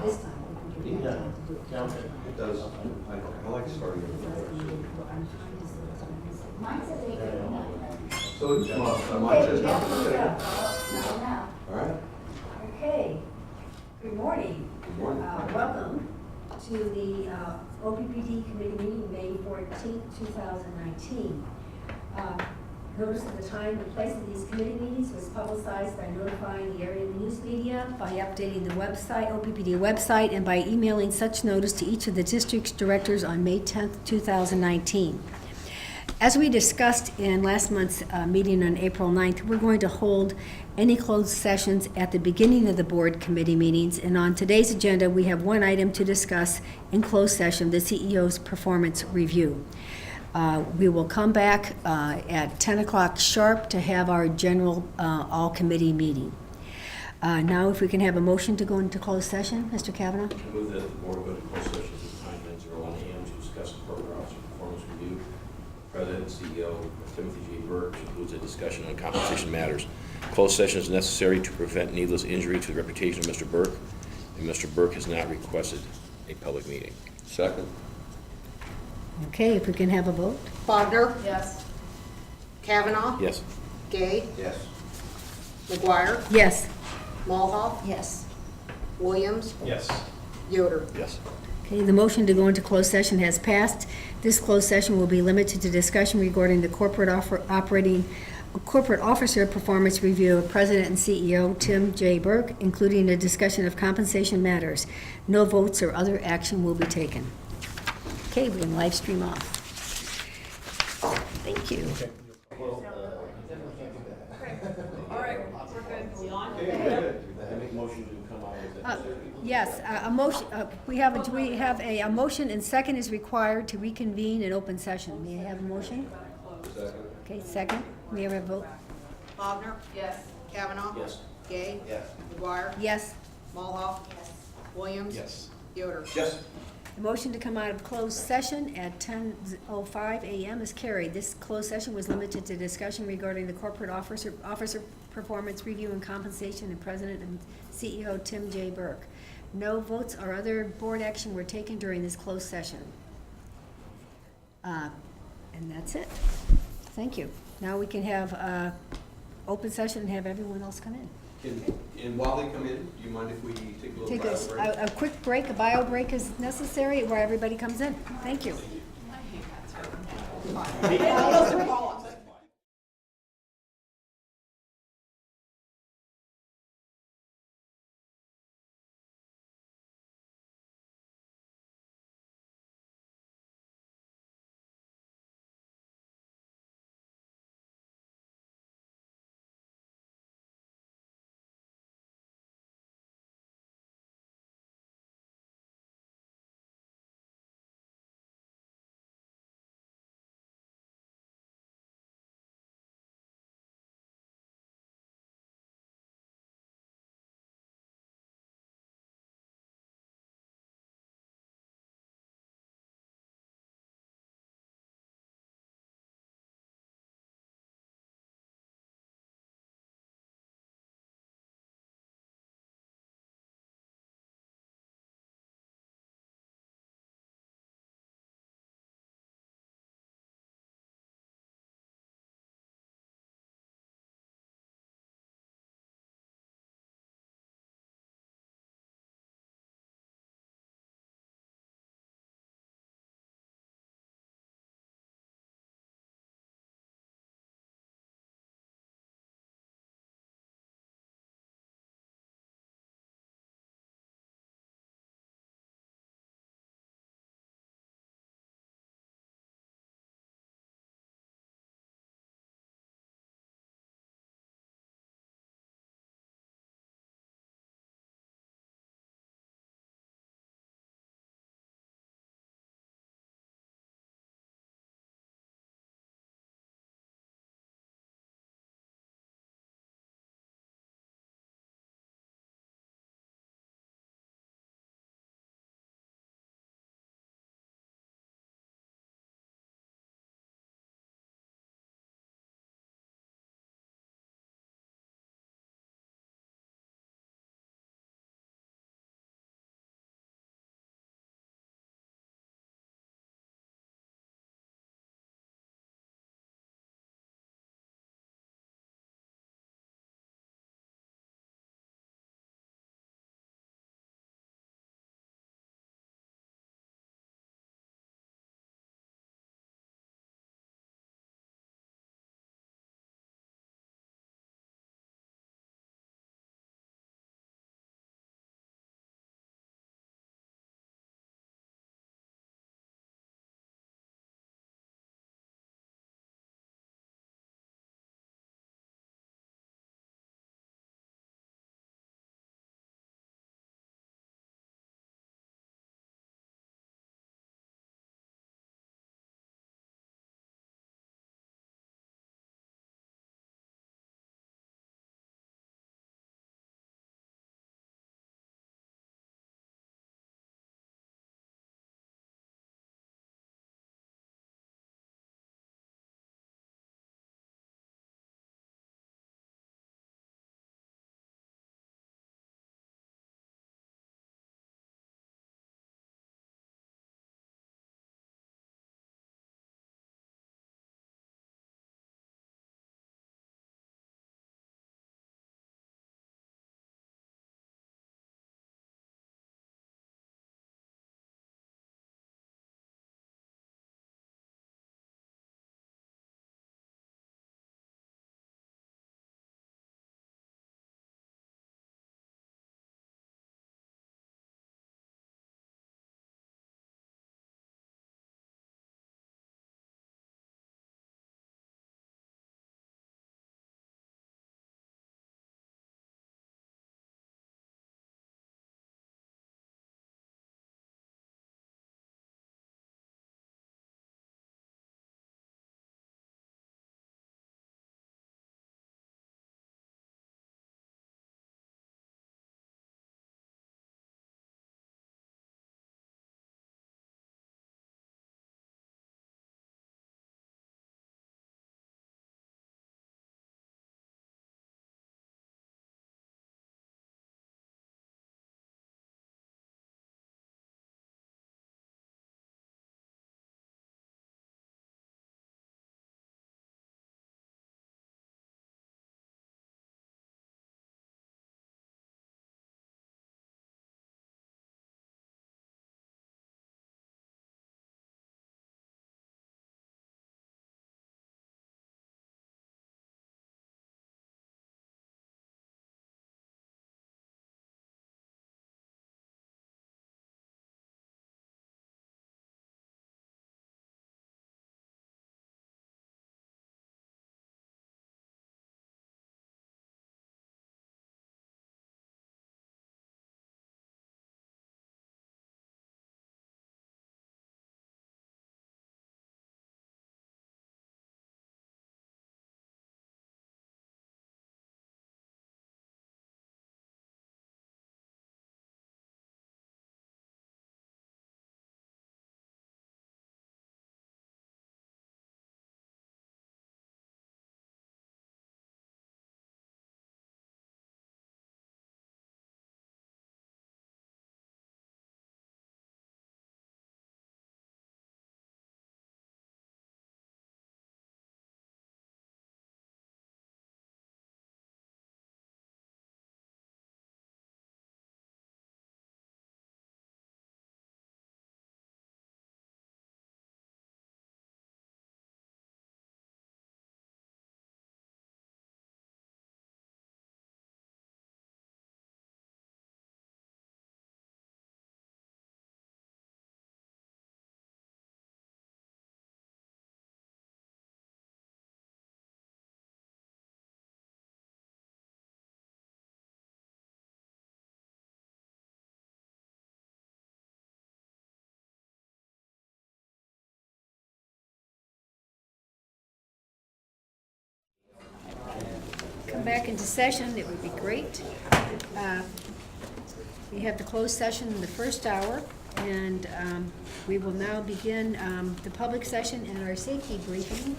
this time, we can get time to do it. Yeah, okay. It does. I like starting with Mine says 8:59. So it's mine's just not. All right. Okay, good morning. Good morning. Welcome to the OPPD committee meeting, May 14th, 2019. Notice of the time and place of these committee meetings was publicized by notifying the area news media, by updating the website, OPPD website, and by emailing such notice to each of the district's directors on May 10th, 2019. As we discussed in last month's meeting on April 9th, we're going to hold any closed sessions at the beginning of the board committee meetings, and on today's agenda, we have one item to discuss in closed session, the CEO's performance review. We will come back at 10 o'clock sharp to have our general all-committee meeting. Now, if we can have a motion to go into closed session, Mr. Kavanaugh? I move that the board go into closed session at time 9:01 a.m. to discuss the corporate officer performance review. President and CEO Timothy J. Burke includes a discussion on compensation matters. Closed session is necessary to prevent needless injury to the reputation of Mr. Burke, and Mr. Burke has not requested a public meeting. Second. Okay, if we can have a vote? Bogner? Yes. Kavanaugh? Yes. Gay? Yes. McGuire? Yes. Mulhoff? Yes. Williams? Yes. Yoder? Yes. Okay, the motion to go into closed session has passed. This closed session will be limited to discussion regarding the corporate officer performance review of President and CEO Tim J. Burke, including a discussion of compensation matters. No votes or other action will be taken. Okay, we can live stream off. Thank you. All right, we're good. We on? I make a motion to come out of that. Yes, a motion, a motion and second is required to reconvene in open session. May I have a motion? Second. Okay, second. May I have a vote? Bogner? Yes. Kavanaugh? Yes. Gay? Yes. McGuire? Yes. Mulhoff? Yes. Williams? Yes. Yoder? Yes. The motion to come out of closed session at 10:05 a.m. is carried. This closed session was limited to discussion regarding the corporate officer performance review and compensation of President and CEO Tim J. Burke. No votes or other board action were taken during this closed session. And that's it. Thank you. Now we can have open session and have everyone else come in. And while they come in, do you mind if we take a little Take bio break? a quick break, a bio break is necessary where everybody comes in. Thank you. come back into session, it would be great. We have the closed session in the first hour, and we will now begin the public session and our safety briefing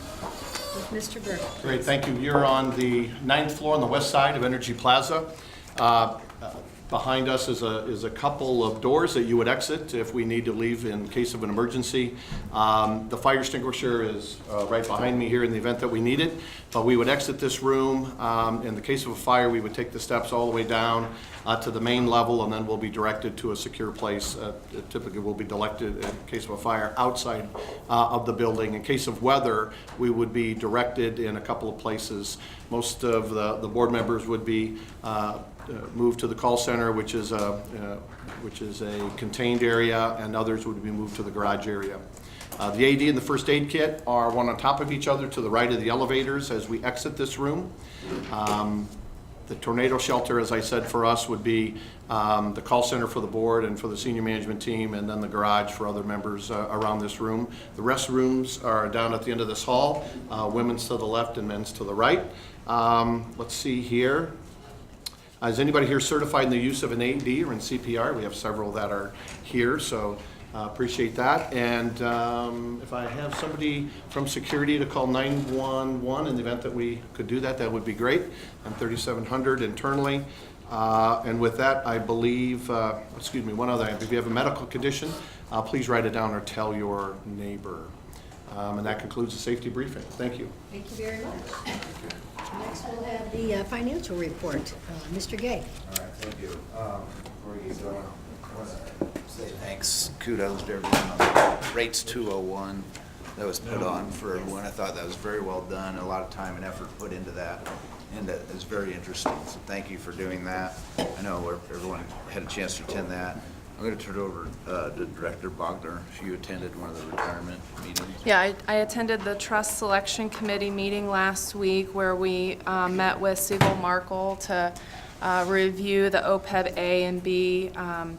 with Mr. Burke. Great, thank you. You're on the 9th floor on the west side of Energy Plaza. Behind us is a couple of doors that you would exit if we need to leave in case of an emergency. The fire extinguisher is right behind me here in the event that we need it. But we would exit this room. In the case of a fire, we would take the steps all the way down to the main level, and then we'll be directed to a secure place. Typically, we'll be directed in case of a fire outside of the building. In case of weather, we would be directed in a couple of places. Most of the board members would be moved to the call center, which is a contained area, and others would be moved to the garage area. The AED and the first aid kit are one on top of each other to the right of the elevators as we exit this room. The tornado shelter, as I said, for us would be the call center for the board and for the senior management team, and then the garage for other members around this room. The restrooms are down at the end of this hall, women's to the left and men's to the right. Let's see here. Is anybody here certified in the use of an AED or in CPR? We have several that are here, so appreciate that. And if I have somebody from security to call 911 in the event that we could do that, that would be great. And 3700 internally. And with that, I believe, one other, if you have a medical condition, please write it down or tell your neighbor. And that concludes the safety briefing. Thank you. Thank you very much. Next, we'll have the financial report. Mr. Gay. All right, thank you. Before you go, I want to say thanks, kudos to everyone on the Rates 201 that was put on for everyone. I thought that was very well done, a lot of time and effort put into that, and that is very interesting. So thank you for doing that. I know everyone had a chance to attend that. I'm going to turn it over to Director Bogner, if you attended one of the retirement meetings. Yeah, I attended the Trust Selection Committee meeting last week where we met with Siegel Markle to review the OPPD A and B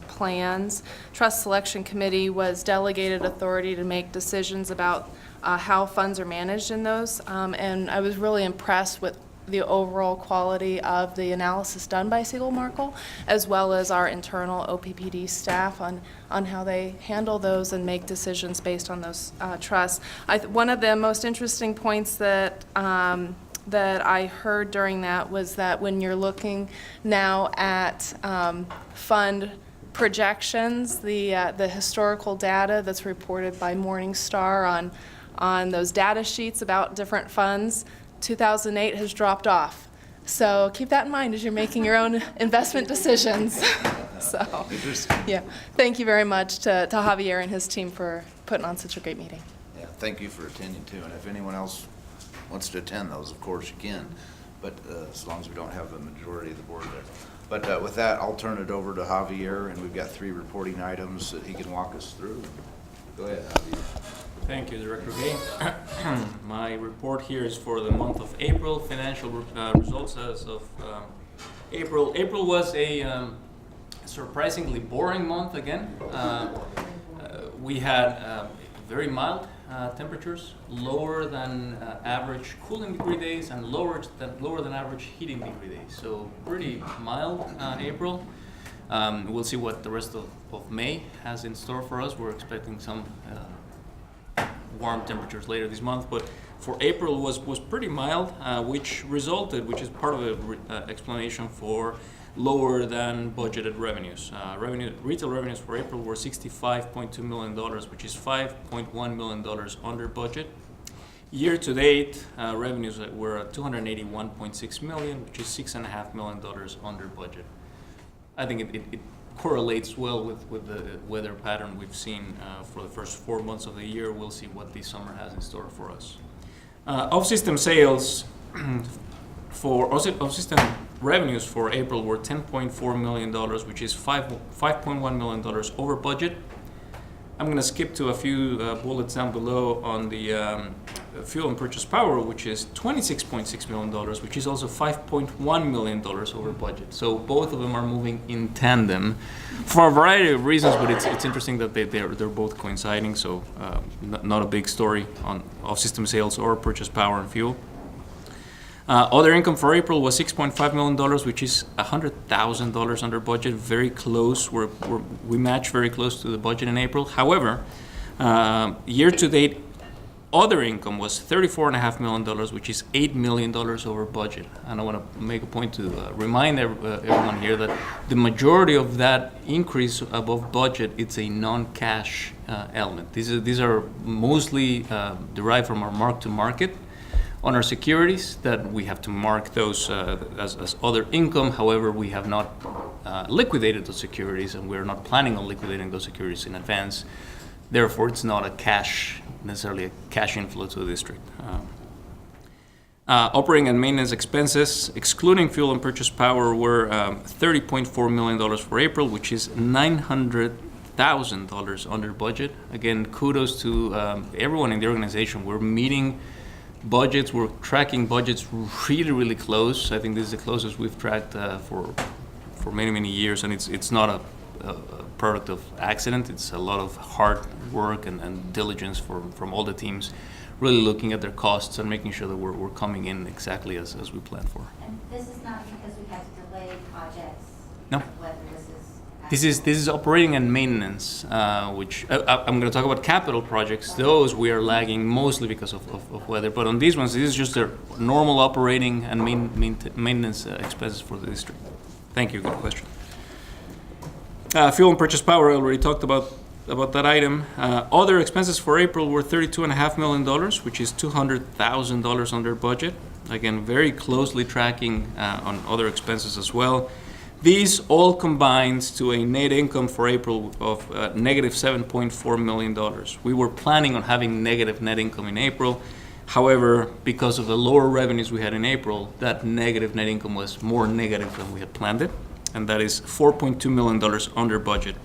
plans. Trust Selection Committee was delegated authority to make decisions about how funds are managed in those, and I was really impressed with the overall quality of the analysis done by Siegel Markle, as well as our internal OPPD staff on how they handle those and make decisions based on those trusts. One of the most interesting points that I heard during that was that when you're looking now at fund projections, the historical data that's reported by Morningstar on those data sheets about different funds, 2008 has dropped off. So keep that in mind as you're making your own investment decisions. So, yeah, thank you very much to Javier and his team for putting on such a great meeting. Yeah, thank you for attending too, and if anyone else wants to attend those, of course you can, but as long as we don't have the majority of the board there. But with that, I'll turn it over to Javier, and we've got 3 reporting items that he can walk us through. Go ahead, Javier. Thank you, Director Gay. My report here is for the month of April, financial results as of April. April was a surprisingly boring month again. We had very mild temperatures, lower than average cooling degree days, and lower than average heating degree days. So pretty mild April. We'll see what the rest of May has in store for us. We're expecting some warm temperatures later this month, but for April was pretty mild, which is part of the explanation for lower than budgeted revenues. Retail revenues for April were $65.2 million, which is $5.1 million under budget. Year to date, revenues were at $281.6 million, which is $6.5 million under budget. I think it correlates well with the weather pattern we've seen for the first 4 months of the year. We'll see what this summer has in store for us. Off-system sales off-system revenues for April were $10.4 million, which is $5.1 million over budget. I'm going to skip to a few bullets down below on the fuel and purchase power, which is $26.6 million, which is also $5.1 million over budget. So both of them are moving in tandem for a variety of reasons, but it's interesting that they're both coinciding. So not a big story on off-system sales or purchase power and fuel. Other income for April was $6.5 million, which is $100,000 under budget, very close. We match very close to the budget in April. However, year-to-date, other income was $34.5 million, which is $8 million over budget. And I want to make a point to remind everyone here that the majority of that increase above budget, it's a non-cash element. These are mostly derived from our mark-to-market on our securities, that we have to mark those as other income. However, we have not liquidated those securities, and we're not planning on liquidating those securities in advance. Therefore, it's not necessarily a cash inflow to the district. Operating and maintenance expenses, excluding fuel and purchase power, were $30.4 million for April, which is $900,000 under budget. Again, kudos to everyone in the organization. We're meeting budgets, we're tracking budgets really, really close. I think this is the closest we've tracked for many, many years, and it's not a product of accident. It's a lot of hard work and diligence from all the teams, really looking at their costs and making sure that we're coming in exactly as we planned for. And this is not because we have to delay projects? No. Whether This is operating and maintenance, which I'm going to talk about capital projects. Those we are lagging mostly because of weather. But on these ones, this is just their normal operating and maintenance expenses for the district. Thank you. Good question. Fuel and purchase power, I already talked about that item. Other expenses for April were $32.5 million, which is $200,000 under budget. Again, very closely tracking on other expenses as well. These all combines to a net income for April of negative $7.4 million. We were planning on having negative net income in April. However, because of the lower revenues we had in April, that negative net income was more negative than we had planned it, and that is $4.2 million under budget.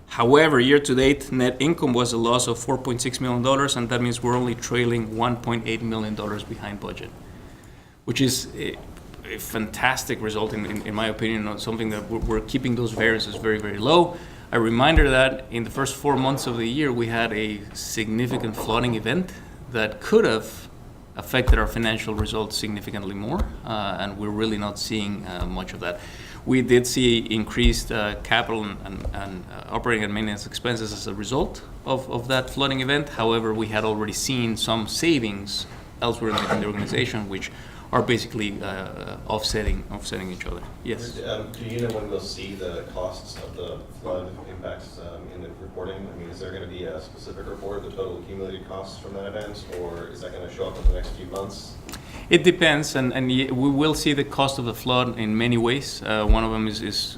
However, year-to-date, net income was a loss of $4.6 million, and that means we're only trailing $1.8 million behind budget, which is a fantastic result, in my opinion, something that we're keeping those variances very, very low. A reminder that in the first 4 months of the year, we had a significant flooding event that could have affected our financial results significantly more, and we're really not seeing much of that. We did see increased capital and operating and maintenance expenses as a result of that flooding event. However, we had already seen some savings elsewhere in the organization, which are basically offsetting each other. Yes. Do you know when we'll see the costs of the flood impacts in the reporting? I mean, is there going to be a specific report of the total accumulated costs from that event, or is that going to show up in the next few months? It depends, and we will see the cost of the flood in many ways. One of them is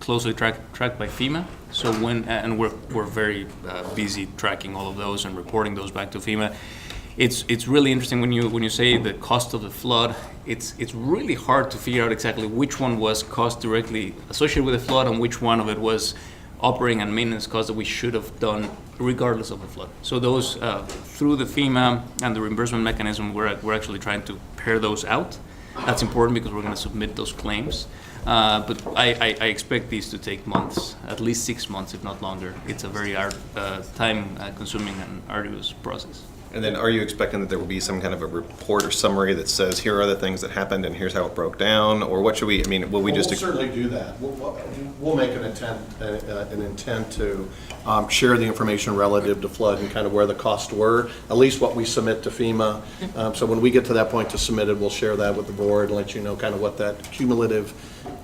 closely tracked by FEMA. So we're very busy tracking all of those and reporting those back to FEMA. It's really interesting when you say the cost of the flood. It's really hard to figure out exactly which one was cost directly associated with the flood and which one of it was operating and maintenance costs that we should have done regardless of the flood. So those through the FEMA and the reimbursement mechanism, we're actually trying to pair those out. That's important because we're going to submit those claims. But I expect these to take months, at least 6 months, if not longer. It's a very time-consuming and arduous process. And then are you expecting that there will be some kind of a report or summary that says, here are the things that happened and here's how it broke down? Or what should we, I mean, will we just... We'll certainly do that. We'll make an intent to share the information relative to flood and kind of where the costs were, at least what we submit to FEMA. So when we get to that point to submit it, we'll share that with the board and let you know kind of what that cumulative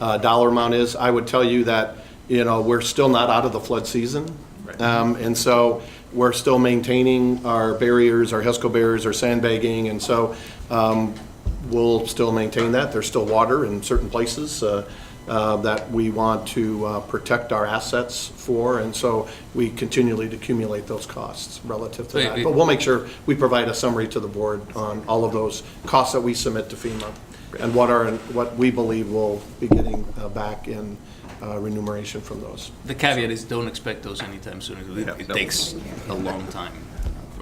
dollar amount is. I would tell you that, we're still not out of the flood season. Right. And so we're still maintaining our barriers, our HESCO barriers, our sandbagging, and so we'll still maintain that. There's still water in certain places that we want to protect our assets for, and so we continually accumulate those costs relative to that. But we'll make sure we provide a summary to the board on all of those costs that we submit to FEMA and what we believe we'll be getting back in remuneration from those. The caveat is don't expect those anytime soon. It takes a long time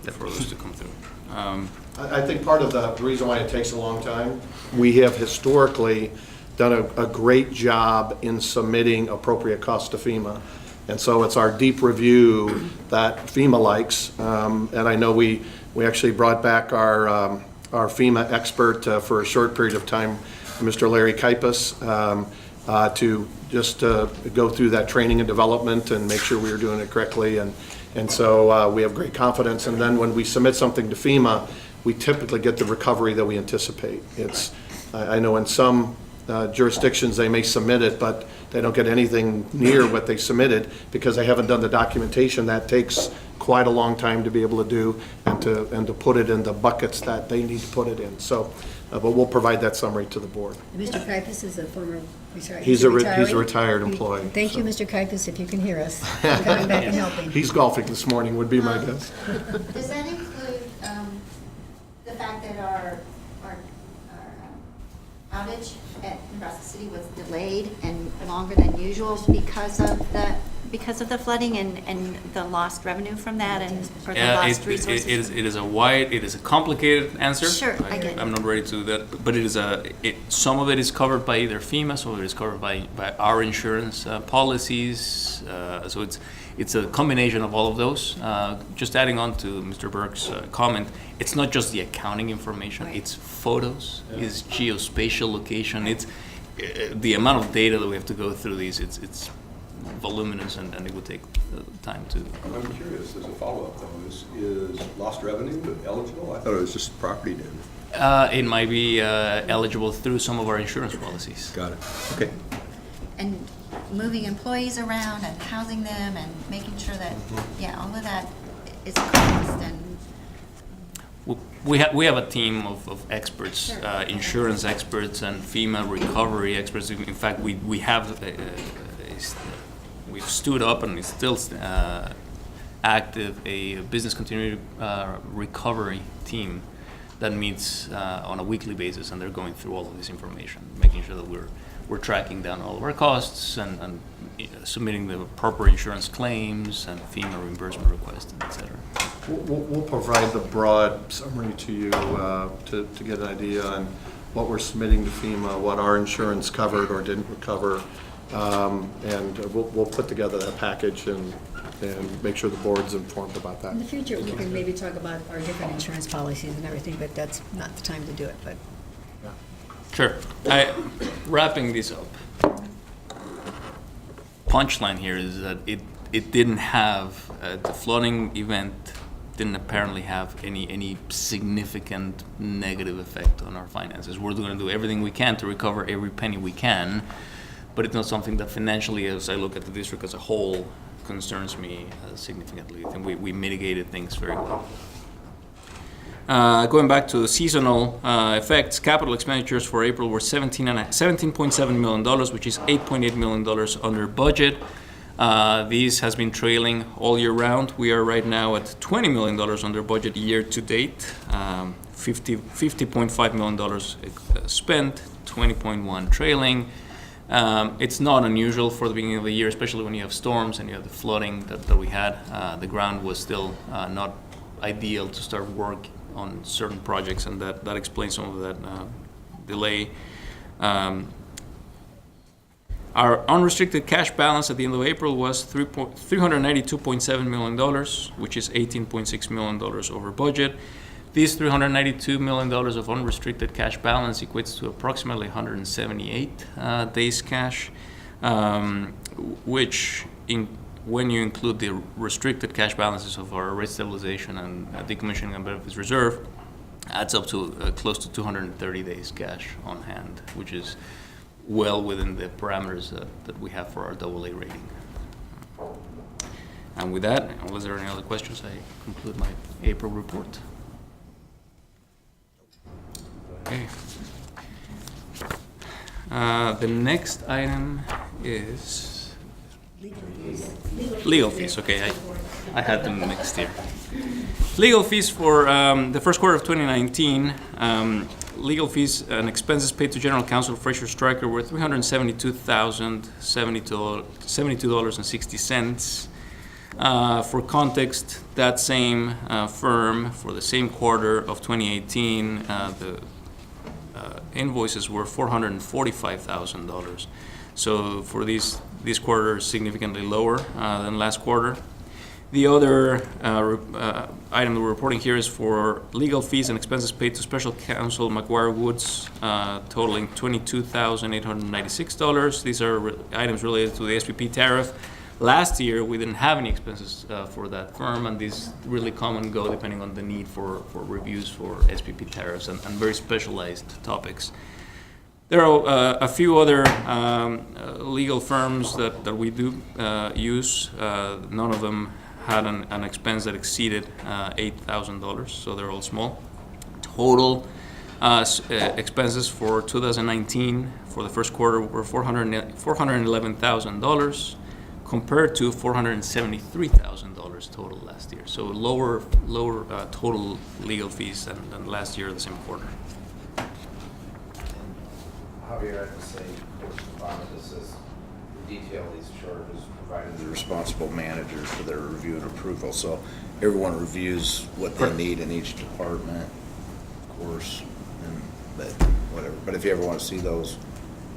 for those to come through. I think part of the reason why it takes a long time, we have historically done a great job in submitting appropriate costs to FEMA. And so it's our deep review that FEMA likes. And I know we actually brought back our our FEMA expert for a short period of time, Mr. Larry Kipus, to just go through that training and development and make sure we were doing it correctly. And so we have great confidence. And then when we submit something to FEMA, we typically get the recovery that we anticipate. I know in some jurisdictions they may submit it, but they don't get anything near what they submitted because they haven't done the documentation. That takes quite a long time to be able to do and to put it in the buckets that they need to put it in. So, but we'll provide that summary to the board. Mr. Kipus is a former retired. He's a retiree? retired employee. Thank you, Mr. Kipus, if you can hear us. For coming back and helping. He's golfing this morning, would be my guess. Does that include the fact that our outage at Nebraska City was delayed and longer than usual because of the flooding and the lost revenue from that and or the lost resources? It is a complicated answer. Sure, I get it. I'm not ready to do that, but some of it is covered by either FEMA, some of it is covered by our insurance policies. So it's a combination of all of those. Just adding on to Mr. Burke's comment, it's not just the accounting information, Right. it's photos, it's geospatial location, it's the amount of data that we have to go through these, it's voluminous and it would take time to. I'm curious, as a follow-up though, is lost revenue eligible? I thought it was just property damage. It might be eligible through some of our insurance policies. Got it. Okay. And moving employees around and housing them and making sure that, yeah, all of that is a cost and. We have a team of experts, Sure. Insurance experts and FEMA recovery experts. In fact, we've stood up and is still active a business continuity recovery team that meets on a weekly basis, and they're going through all of this information, making sure that we're tracking down all of our costs and submitting the proper insurance claims and FEMA reimbursement requests, et cetera. We'll provide the broad summary to you to get an idea on what we're submitting to FEMA, what our insurance covered or didn't recover, and we'll put together that package and make sure the board's informed about that. In the future, we can maybe talk about our different insurance policies and everything, but that's not the time to do it, but. Sure. Wrapping this up. Punchline here is that it didn't have the flooding event didn't apparently have any significant negative effect on our finances. We're going to do everything we can to recover every penny we can, but it's not something that financially, as I look at the district as a whole, concerns me significantly. I think we mitigated things very well. Going back to the seasonal effects, capital expenditures for April were $17.7 million, which is $8.8 million under budget. These has been trailing all year round. We are right now at $20 million under budget year to date. $50.5 million spent, 20.1 trailing. It's not unusual for the beginning of the year, especially when you have storms and you have the flooding that we had. The ground was still not ideal to start work on certain projects, and that explains some of that delay. Our unrestricted cash balance at the end of April was $392.7 million, which is $18.6 million over budget. These $392 million of unrestricted cash balance equates to approximately 178 days cash, which when you include the restricted cash balances of our rate stabilization and decommissioning and benefits reserve, adds up to close to 230 days cash on hand, which is well within the parameters that we have for our AA rating. And with that, unless there are any other questions, I conclude my April report. Okay. The next item is legal fees. Okay, I had them mixed here. Legal fees for the first quarter of 2019. Legal fees and expenses paid to General Counsel Fraser Stryker were $372,072.60. For context, that same firm for the same quarter of 2018, the invoices were $445,000. So for this quarter, significantly lower than last quarter. The other item that we're reporting here is for legal fees and expenses paid to Special Counsel McGuire Woods, totaling $22,896. These are items related to the SPP tariff. Last year, we didn't have any expenses for that firm, and these really come and go depending on the need for reviews for SPP tariffs and very specialized topics. There are a few other legal firms that we do use. None of them had an expense that exceeded $8,000, so they're all small. Total expenses for 2019 for the first quarter were $411,000 compared to $473,000 total last year. So lower total legal fees than last year the same quarter. Javier, I have to say, towards the bottom of this says, detail these charges provided to the responsible managers for their review and approval. So everyone reviews what they need in each department, of course, but whatever. But if you ever want to see those,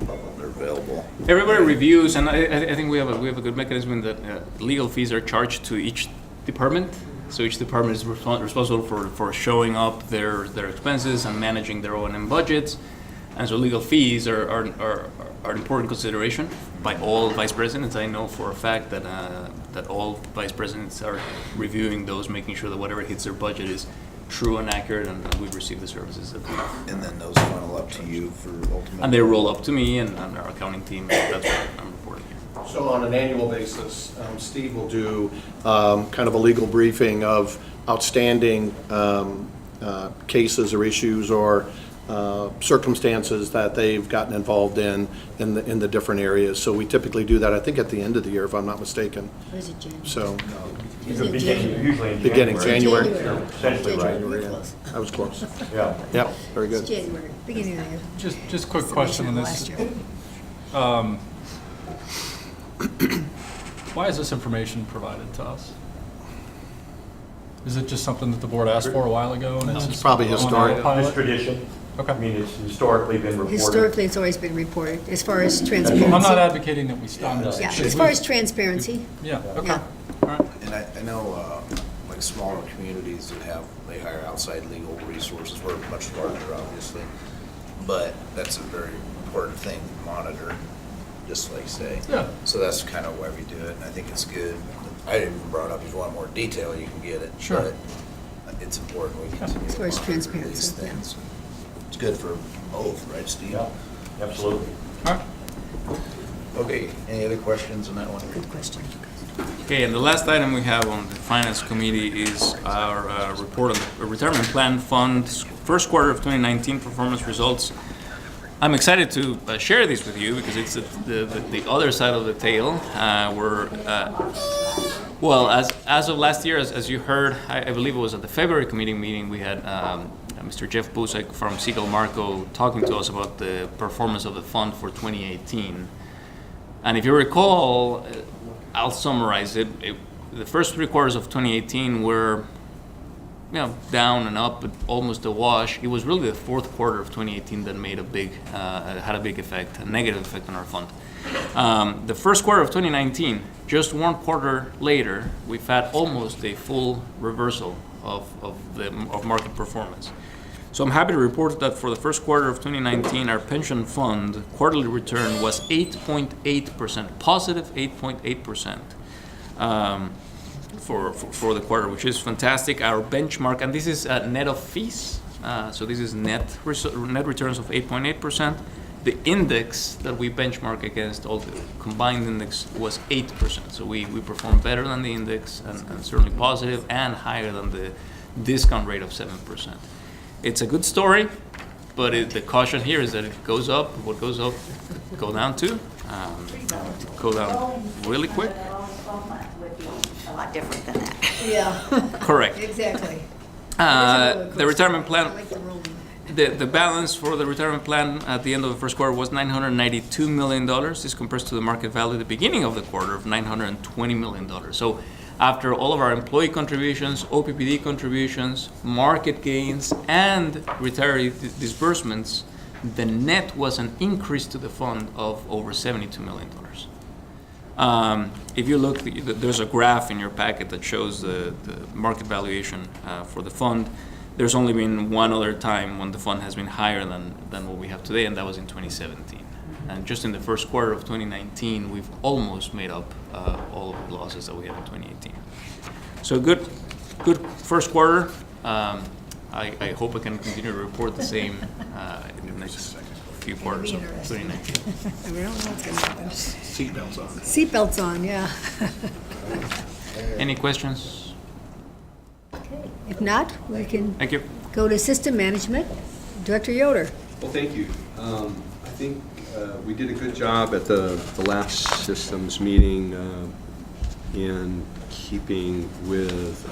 they're available. Everybody reviews, and I think we have a good mechanism in that legal fees are charged to each department. So each department is responsible for showing up their expenses and managing their O&M budgets. And so legal fees are an important consideration by all vice presidents. I know for a fact that all vice presidents are reviewing those, making sure that whatever hits their budget is true and accurate, and we've received the services that we have. And then those funnel up to you for ultimate. And they roll up to me and our accounting team. That's what I'm reporting here. So on an annual basis, Steve will do kind of a legal briefing of outstanding cases or issues or circumstances that they've gotten involved in the different areas. So we typically do that, I think, at the end of the year, if I'm not mistaken. Or is it January? So, Usually in beginning January. Essentially, right. I was close. Yeah. Yep, very good. January, beginning of the year. Just quick question on this. Why is this information provided to us? Is it just something that the board asked for a while ago? And It's just probably on historic. autopilot? It's tradition. Okay. I mean, it's historically been reported. Historically, it's always been reported, as far as transparency. I'm not advocating that we stop this. Yeah, Should as we- far as transparency, Yeah, okay. Yeah. All right. And I know, like smaller communities that they hire outside legal resources. We're much larger, obviously, but that's a very important thing to monitor, just like you say. Yeah. So that's kind of why we do it, and I think it's good. I didn't even brought up, if you want more detail, you can get it. Sure. But it's important we continue As to far as monitor these transparency, yeah. things. It's good for both, right, Steve? Yeah, absolutely. All right. Okay, any other questions on that one? good question. Okay, and the last item we have on the Finance Committee is our report on the Retirement Plan Fund's first quarter of 2019 performance results. I'm excited to share these with you because it's the other side of the tale. Well, as of last year, as you heard, I believe it was at the February committee meeting, we had Mr. Jeff Busek from Siegel Marco talking to us about the performance of the fund for 2018. And if you recall, I'll summarize it. The first 3 quarters of 2018 were down and up, but almost a wash. It was really the fourth quarter of 2018 that made had a big effect, a negative effect on our fund. The first quarter of 2019, just 1 quarter later, we've had almost a full reversal of market performance. So I'm happy to report that for the first quarter of 2019, our pension fund quarterly return was 8.8%, positive 8.8%. For the quarter, which is fantastic. Our benchmark, and this is net of fees, so this is net returns of 8.8%. The index that we benchmark against, all the combined index, was 8%. So we performed better than the index, and certainly positive, and higher than the discount rate of 7%. It's a good story, but the caution here is that it goes up. What goes up, go down too. Go down really quick. Would be a lot different than that. Yeah, Correct. exactly. The retirement plan, I like the rolling. the balance for the retirement plan at the end of the first quarter was $992 million. This compares to the market value at the beginning of the quarter of $920 million. So after all of our employee contributions, OPPD contributions, market gains, and retiree disbursements, the net was an increase to the fund of over $72 million. If you look, there's a graph in your packet that shows the market valuation for the fund. There's only been one other time when the fund has been higher than what we have today, and that was in 2017. And just in the first quarter of 2019, we've almost made up all of the losses that we had in 2018. So good first quarter. I hope I can continue to report the same in the next few quarters of 2019. We don't know what's going to happen. Seatbelts on. Seatbelts on, yeah. Any questions? If not, we can Thank you. go to System Management. Director Yoder. Well, thank you. I think we did a good job at the last systems meeting in keeping with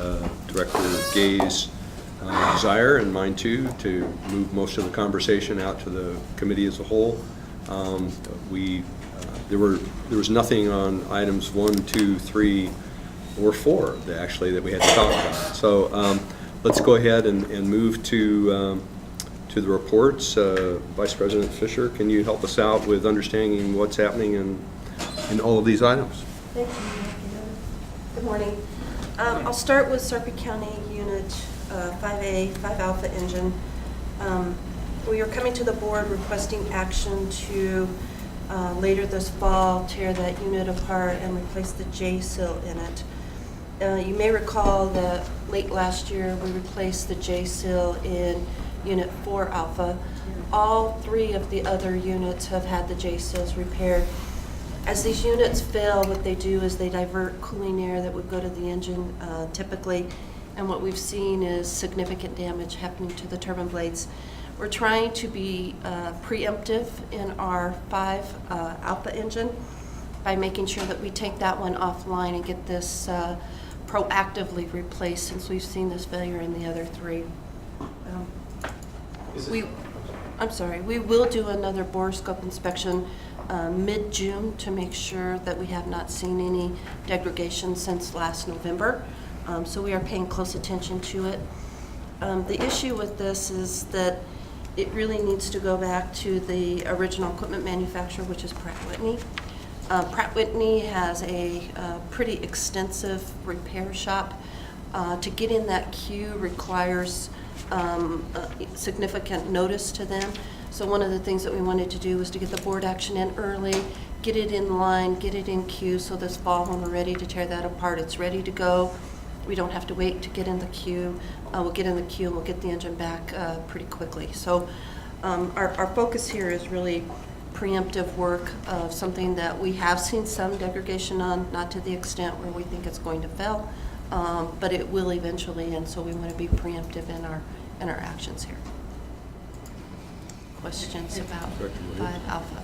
Director Gay's desire, and mine too, to move most of the conversation out to the committee as a whole. There was nothing on items 1, 2, 3, or 4 that we had to talk about. So let's go ahead and move to the reports. Vice President Fisher, can you help us out with understanding what's happening in all of these items? Thank you. Good morning. I'll start with Sarpy County Unit 5A, 5 Alpha engine. We are coming to the board requesting action to later this fall tear that unit apart and replace the J-seal in it. You may recall that late last year we replaced the J-seal in Unit 4 Alpha. All 3 of the other units have had the J-seals repaired. As these units fail, what they do is they divert cooling air that would go to the engine typically, and what we've seen is significant damage happening to the turbine blades. We're trying to be preemptive in our 5 Alpha engine by making sure that we take that one offline and get this proactively replaced, since we've seen this failure in the other 3. We will do another borescope inspection mid-June to make sure that we have not seen any degradation since last November. So we are paying close attention to it. The issue with this is that it really needs to go back to the original equipment manufacturer, which is Pratt Whitney. Pratt Whitney has a pretty extensive repair shop. To get in that queue requires significant notice to them. So one of the things that we wanted to do was to get the board action in early, get it in line, get it in queue, so this fall when we're ready to tear that apart, it's ready to go. We don't have to wait to get in the queue. We'll get in the queue and we'll get the engine back pretty quickly. So our focus here is really preemptive work of something that we have seen some degradation on, not to the extent where we think it's going to fail, but it will eventually, and so we want to be preemptive in our actions here. Questions about 5 Alpha?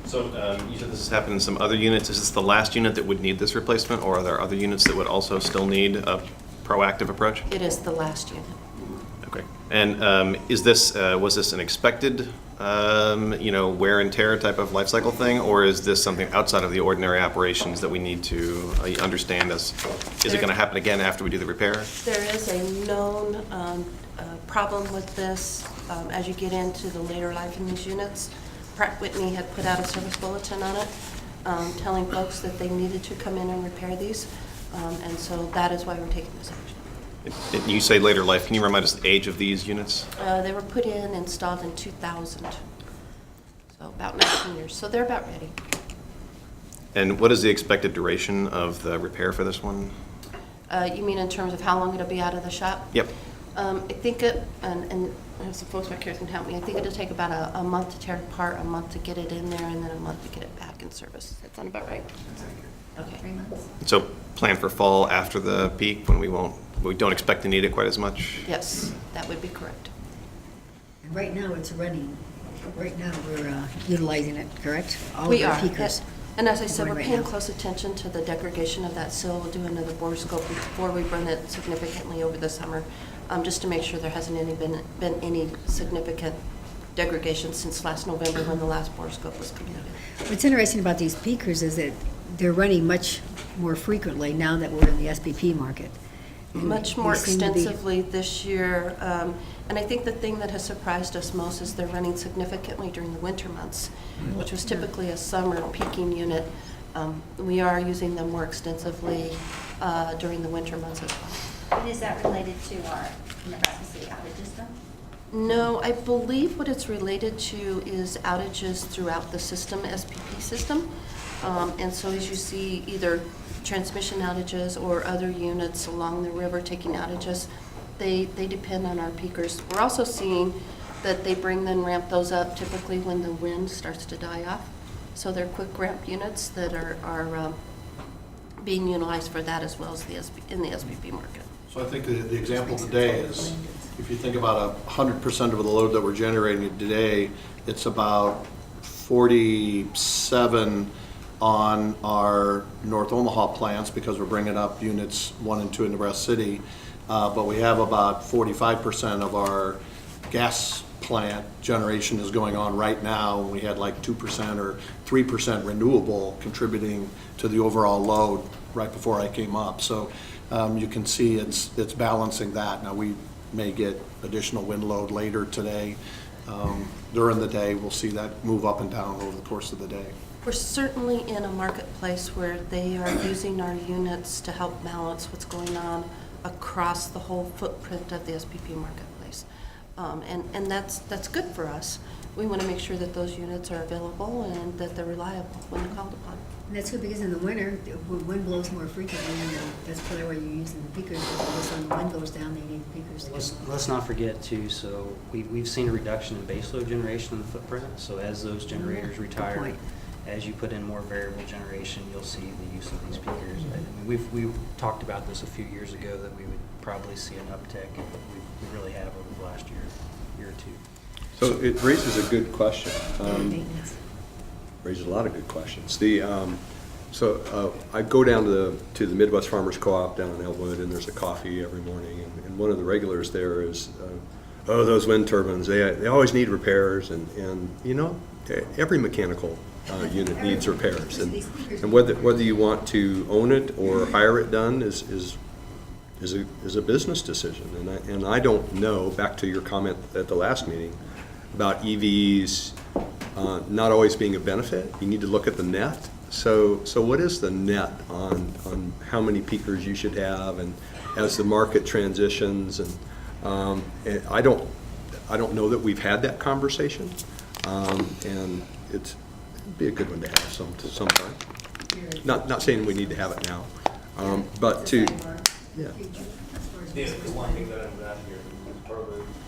So you said this has happened in some other units. Is this the last unit that would need this replacement, or are there other units that would also still need a proactive approach? It is the last unit. Okay. And is this was this an expected wear and tear type of life cycle thing, or is this something outside of the ordinary operations that we need to understand? Is it going to happen again after we do the repair? There is a known problem with this as you get into the later life in these units. Pratt Whitney had put out a service bulletin on it, telling folks that they needed to come in and repair these, and so that is why we're taking this action. You say later life. Can you remind us the age of these units? They were installed in 2000, so about 19 years. So they're about ready. And what is the expected duration of the repair for this one? You mean in terms of how long it'll be out of the shop? Yep. I think and I have some folks back here who can help me. I think it'll take about a month to tear it apart, a month to get it in there, and then a month to get it back in service. Does that sound about right? Okay. 3 months. So plan for fall after the peak when we don't expect to need it quite as much? Yes, that would be correct. And right now it's running. Right now we're utilizing it, correct? All We of are. our peakers. And as I said, we're Right paying now. close attention to the degradation of that sill. We'll do another borescope before we run it significantly over the summer, just to make sure there hasn't been any significant degradation since last November when the last borescope was completed. What's interesting about these peakers is that they're running much more frequently now that we're in the SPP market. And Much more they seem to be- extensively this year, and I think the thing that has surprised us most is they're running significantly during the winter months, which was typically a summer peaking unit. We are using them more extensively during the winter months as well. And is that related to our Nebraska City outages though? No, I believe what it's related to is outages throughout the system, SPP system. And so as you see either transmission outages or other units along the river taking outages, they depend on our peakers. We're also seeing that they bring then ramp those up typically when the wind starts to die off. So they're quick ramp units that are being utilized for that as well as in the SPP market. So I think the example today is, if you think about 100% of the load that we're generating today, it's about 47 on our North Omaha plants because we're bringing up units 1 and 2 in Nebraska City. But we have about 45% of our gas plant generation is going on right now. We had like 2% or 3% renewable contributing to the overall load right before I came up. So you can see it's balancing that. Now we may get additional wind load later today. During the day, we'll see that move up and down over the course of the day. We're certainly in a marketplace where they are using our units to help balance what's going on across the whole footprint of the SPP marketplace. And that's good for us. We want to make sure that those units are available and that they're reliable when called upon. And that's good because in the winter, the wind blows more frequently, and that's probably why you're using the peakers, because when the wind goes down, they need the peakers. Let's not forget too, so we've seen a reduction in baseload generation in the footprint. So as those generators retire, point. as you put in more variable generation, you'll see the use of these peakers. I mean, we've talked about this a few years ago that we would probably see an uptick, and we really have over the last year or two. So it raises a good question. Maintenance. Raises a lot of good questions. I go down to the Midwest Farmers Co-op down in Elwood, and there's a coffee every morning, and one of the regulars there is, those wind turbines, they always need repairs, and you know, every mechanical unit needs repairs, and whether you want to own it or hire it done is a business decision, and I don't know, back to your comment at the last meeting about EVs not always being a benefit. You need to look at the net. So what is the net on how many peakers you should have, and as the market transitions, and I don't know that we've had that conversation, and it'd be a good one to have sometime. Not saying we need to have it now, but to yeah. The one thing that I'm glad here, as part of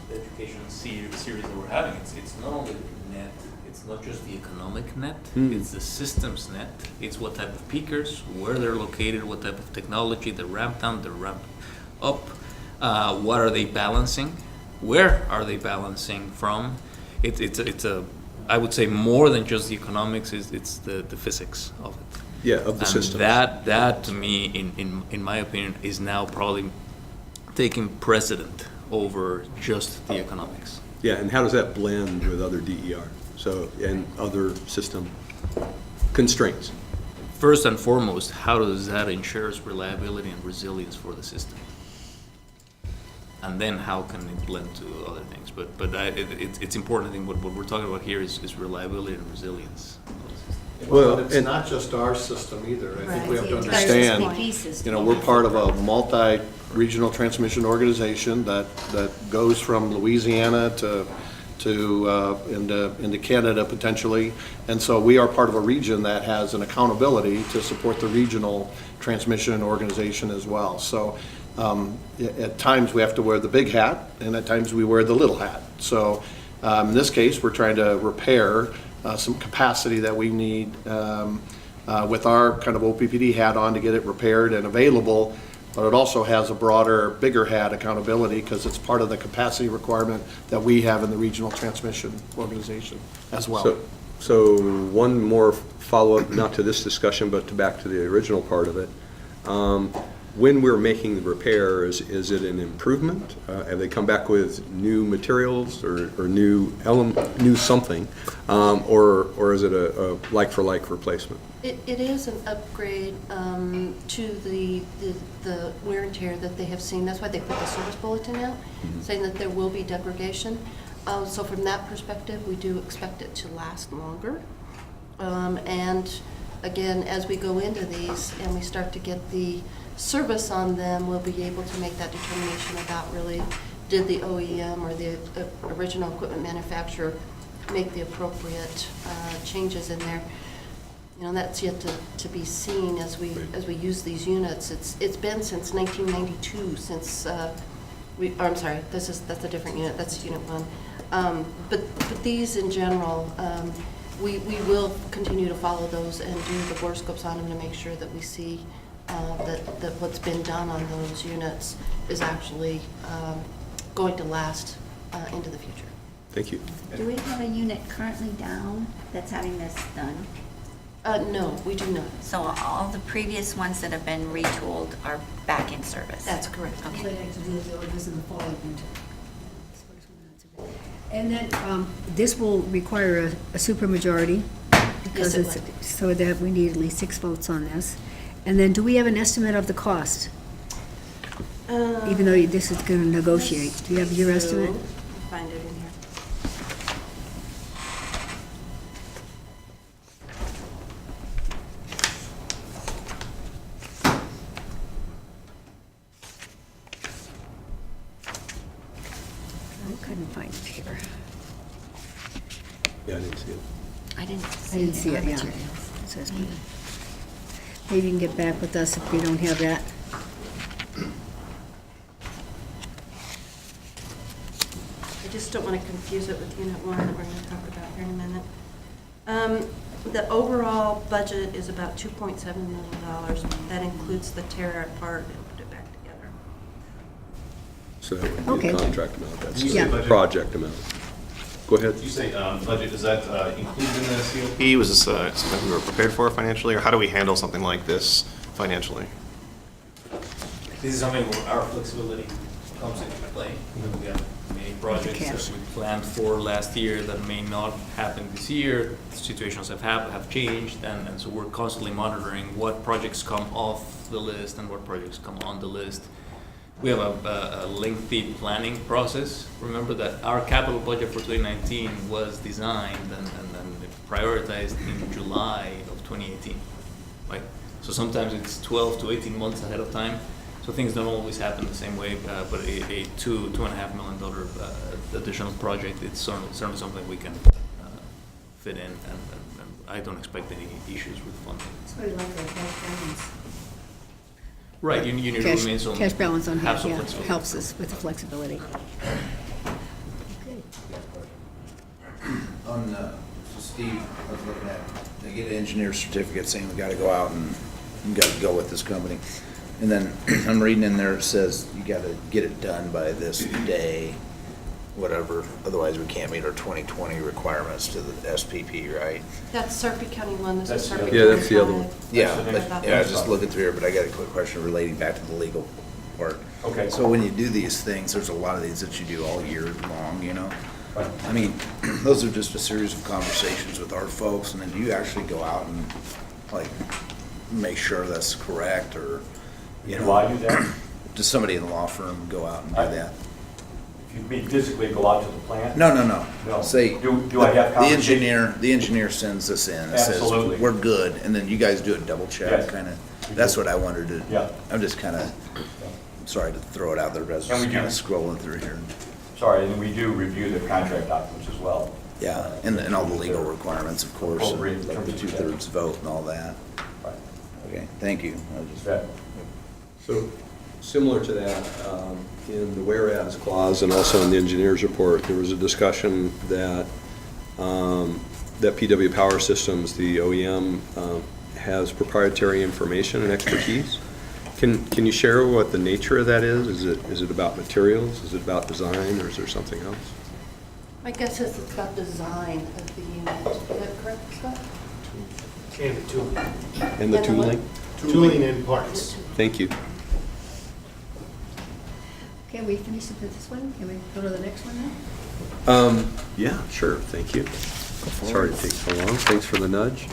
the education series that we're having, it's not only the net, it's not just the economic net, it's the systems net. It's what type of peakers, where they're located, what type of technology, the ramp down, the ramp up, what are they balancing, where are they balancing from. It's a I would say more than just the economics, it's the physics of it. Yeah, of the system. That to me, in my opinion, is now probably taking precedent over just the economics. Yeah, and how does that blend with other DER? So, and other system constraints? First and foremost, how does that ensure reliability and resilience for the system? And then how can it blend to other things? But it's important. I think what we're talking about here is reliability and resilience. Well, it's not just our system either. I think we have to understand, you know, we're part of a multi-regional transmission organization that goes from Louisiana into Canada potentially. And so we are part of a region that has an accountability to support the regional transmission organization as well. So at times we have to wear the big hat, and at times we wear the little hat. So in this case, we're trying to repair some capacity that we need with our kind of OPPD hat on to get it repaired and available, but it also has a broader, bigger hat accountability because it's part of the capacity requirement that we have in the regional transmission organization as well. So one more follow-up, not to this discussion, but back to the original part of it. When we're making the repair, is it an improvement? Have they come back with new materials or new something, or is it a like-for-like replacement? It is an upgrade to the wear and tear that they have seen. That's why they put the service bulletin out, saying that there will be degradation. So from that perspective, we do expect it to last longer. And again, as we go into these and we start to get the service on them, we'll be able to make that determination about really, did the OEM or the original equipment manufacturer make the appropriate changes in there. You know, that's yet to be seen as we use these units. It's been since 1992 since I'm sorry, that's a different unit. That's Unit 1. But these in general, we will continue to follow those and do the bore scopes on them to make sure that we see that what's been done on those units is actually going to last into the future. Thank you. Do we have a unit currently down that's having this done? No, we do not. So all the previous ones that have been retooled are back in service? That's correct. So Okay. they have to do the orders in the fall and winter. And then this will require a supermajority because Yes, it it's, so that we need at least 6 votes on this. And then do we have an estimate of the cost? Even though this is going to negotiate, do you have your estimate? Find it in here. I couldn't find it here. Yeah, I didn't see it. I didn't I didn't see it, yeah. materials. It says maybe. Maybe you can get back with us if we don't have that. I just don't want to confuse it with Unit 1 that we're going to talk about here in a minute. The overall budget is about $2.7 million. That includes the tear it apart and put it back together. So that would be Okay. a contract amount, that's You say the budget? project amount. Go ahead. You say budget, is that included in the COP? Was this something we were prepared for financially, or how do we handle something like this financially? This is something where our flexibility comes into play. We have many projects cash. that we planned for last year that may not happen this year. Situations have changed, and so we're constantly monitoring what projects come off the list and what projects come on the list. We have a lengthy planning process. Remember that our capital budget for 2019 was designed and prioritized in July of 2018, right? So sometimes it's 12 to 18 months ahead of time. So things don't always happen the same way, but a $2.5 million additional project, it's certainly something we can fit in, and I don't expect any issues with funding. It's very like a cash balance. Right, you need to Cash- remain some. Cash balance on have hand, some yeah, flexibility. helps us with the flexibility. Okay. On, so Steve, I was looking at, they get an engineer certificate saying we gotta go out and we gotta go with this company. And then I'm reading in there, it says you gotta get it done by this day, whatever, otherwise we can't meet our 2020 requirements to the SPP, right? That's Sarpy County 1, this is That's the Sarpy other- County 5. Yeah, that's the other one. Yeah, the but, next- yeah, I was just looking through here, but I got a quick question relating back to the legal part. Okay. So when you do these things, there's a lot of these that you do all year long, you know? Right. I mean, those are just a series of conversations with our folks, and then do you actually go out and, like, make sure that's correct, or, you know? Do I do that? Does somebody in the law firm go out and do that? If you mean physically go out to the plant? No. No. Say, Do I have conversation? the engineer sends this in, and says, Absolutely. we're good, and then you guys do a double check, Yes. kinda, We that's do. what I wanted to. Yeah. I'm just kinda, sorry to throw it out there, but I was And we just do. kinda scrolling through here. Sorry, and we do review the contract documents as well. Yeah, and all the legal requirements, of course, and Appropriate like the terms. 2/3 vote and all that. Right. Okay, thank you. I was just- That- So, similar to that, in the whereas clause and also in the engineer's report, there was a discussion that, that PW Power Systems, the OEM, has proprietary information and expertise. Can you share what the nature of that is? Is it about materials? Is it about design, or is there something else? My guess is it's about design of the unit. Is that correct, Scott? And the tooling. And the And the tooling? Tooling and parts. Thank you. Okay, we finished with this one? Can we go to the next one now? Yeah, sure, thank you. Sorry to take so long, thanks for the nudge.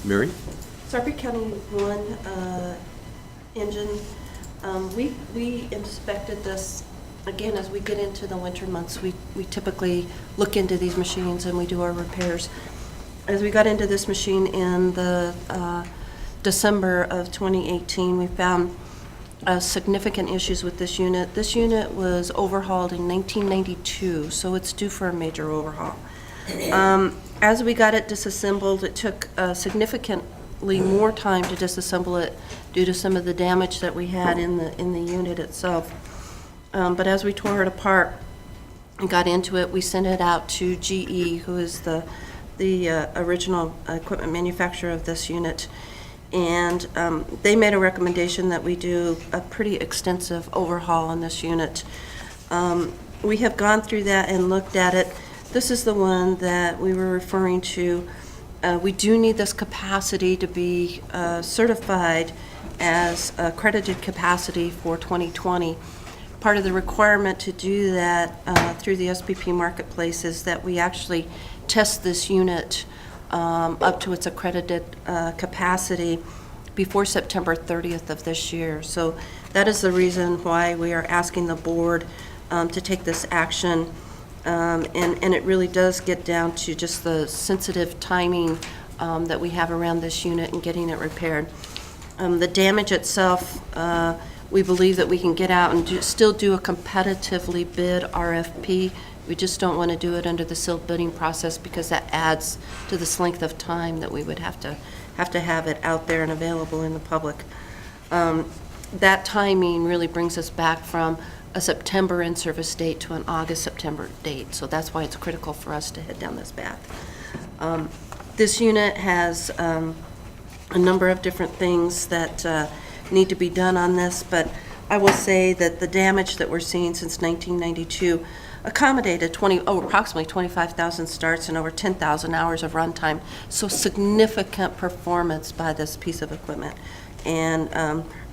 Mary? Sarpy County 1 engine, we inspected this, again, as we get into the winter months, we typically look into these machines and we do our repairs. as we got into this machine in the December of 2018, we found significant issues with this unit. This unit was overhauled in 1992, so it's due for a major overhaul. As we got it disassembled, it took significantly more time to disassemble it due to some of the damage that we had in the unit itself. But as we tore it apart and got into it, we sent it out to GE, who is the original equipment manufacturer of this unit. And they made a recommendation that we do a pretty extensive overhaul on this unit. We have gone through that and looked at it. This is the one that we were referring to. We do need this capacity to be certified as accredited capacity for 2020. Part of the requirement to do that through the SPP marketplace is that we actually test this unit up to its accredited capacity before September 30th of this year. So that is the reason why we are asking the board to take this action. And it really does get down to just the sensitive timing that we have around this unit and getting it repaired. The damage itself, we believe that we can get out and still do a competitively bid RFP. We just don't want to do it under the sealed bidding process because that adds to this length of time that we would have to have it out there and available in the public. That timing really brings us back from a September in-service date to an August-September date. So that's why it's critical for us to head down this path. This unit has a number of different things that need to be done on this, but I will say that the damage that we're seeing since 1992 accommodated approximately 25,000 starts and over 10,000 hours of runtime. So significant performance by this piece of equipment. And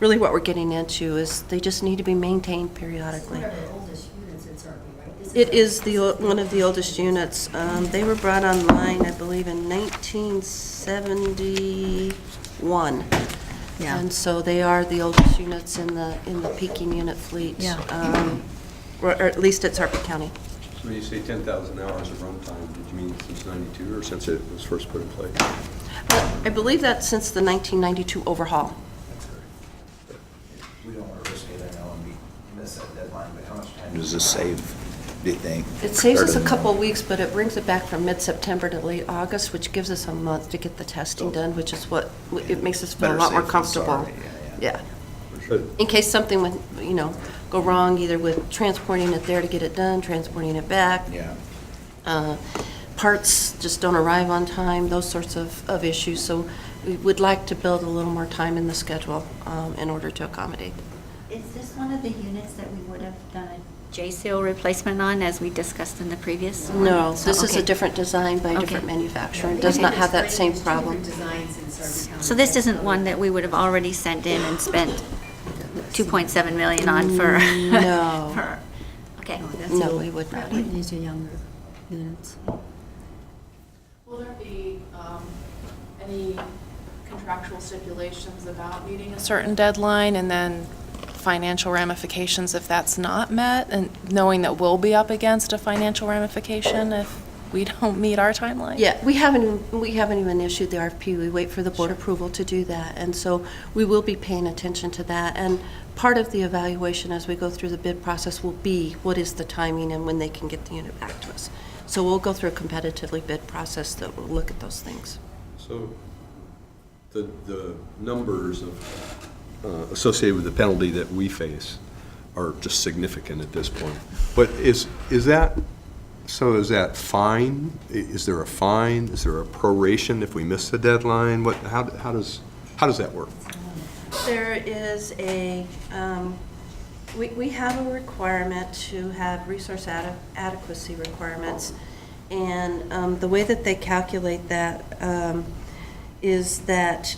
really what we're getting into is they just need to be maintained periodically. This is one of the oldest units in Sarpy, right? It is one of the oldest units. They were brought online, I believe, in 1971. Yeah. And so they are the oldest units in the peaking unit fleet. Yeah. Or at least at Sarpy County. So when you say 10,000 hours of runtime, did you mean since 92 or since it was first put in place? I believe that's since the 1992 overhaul. We don't want to risk it, I know, and we miss that deadline, but how much time does this save, do you think? It saves us a couple of weeks, but it brings it back from mid-September to late August, which gives us a month to get the testing done, which is what, it makes us feel a Better lot more safe than comfortable. sorry, yeah. In case something would, go wrong, either with transporting it there to get it done, transporting it back. Yeah. Parts just don't arrive on time, those sorts of issues. So we would like to build a little more time in the schedule in order to accommodate. Is this one of the units that we would have done a J-seal replacement on, as we discussed in the previous one? No, So, this is a okay. different design by a different Okay. manufacturer. It does not have that same problem. Designs in Sarpy County. So this isn't one that we would have already sent in and spent 2.7 million on for? No. Okay. No, we would not. These are younger units. Will there be any contractual stipulations about meeting a certain deadline and then financial ramifications if that's not met, and knowing that we'll be up against a financial ramification if we don't meet our timeline? Yeah, we haven't even issued the RFP. We wait for the board approval to do that. And so we will be paying attention to that. And part of the evaluation as we go through the bid process will be what is the timing and when they can get the unit back to us. So we'll go through a competitively bid process that will look at those things. So the numbers of associated with the penalty that we face are just significant at this point. But is that fine? Is there a fine? Is there a proration if we miss the deadline? How does that work? There is we have a requirement to have resource adequacy requirements. And the way that they calculate that is that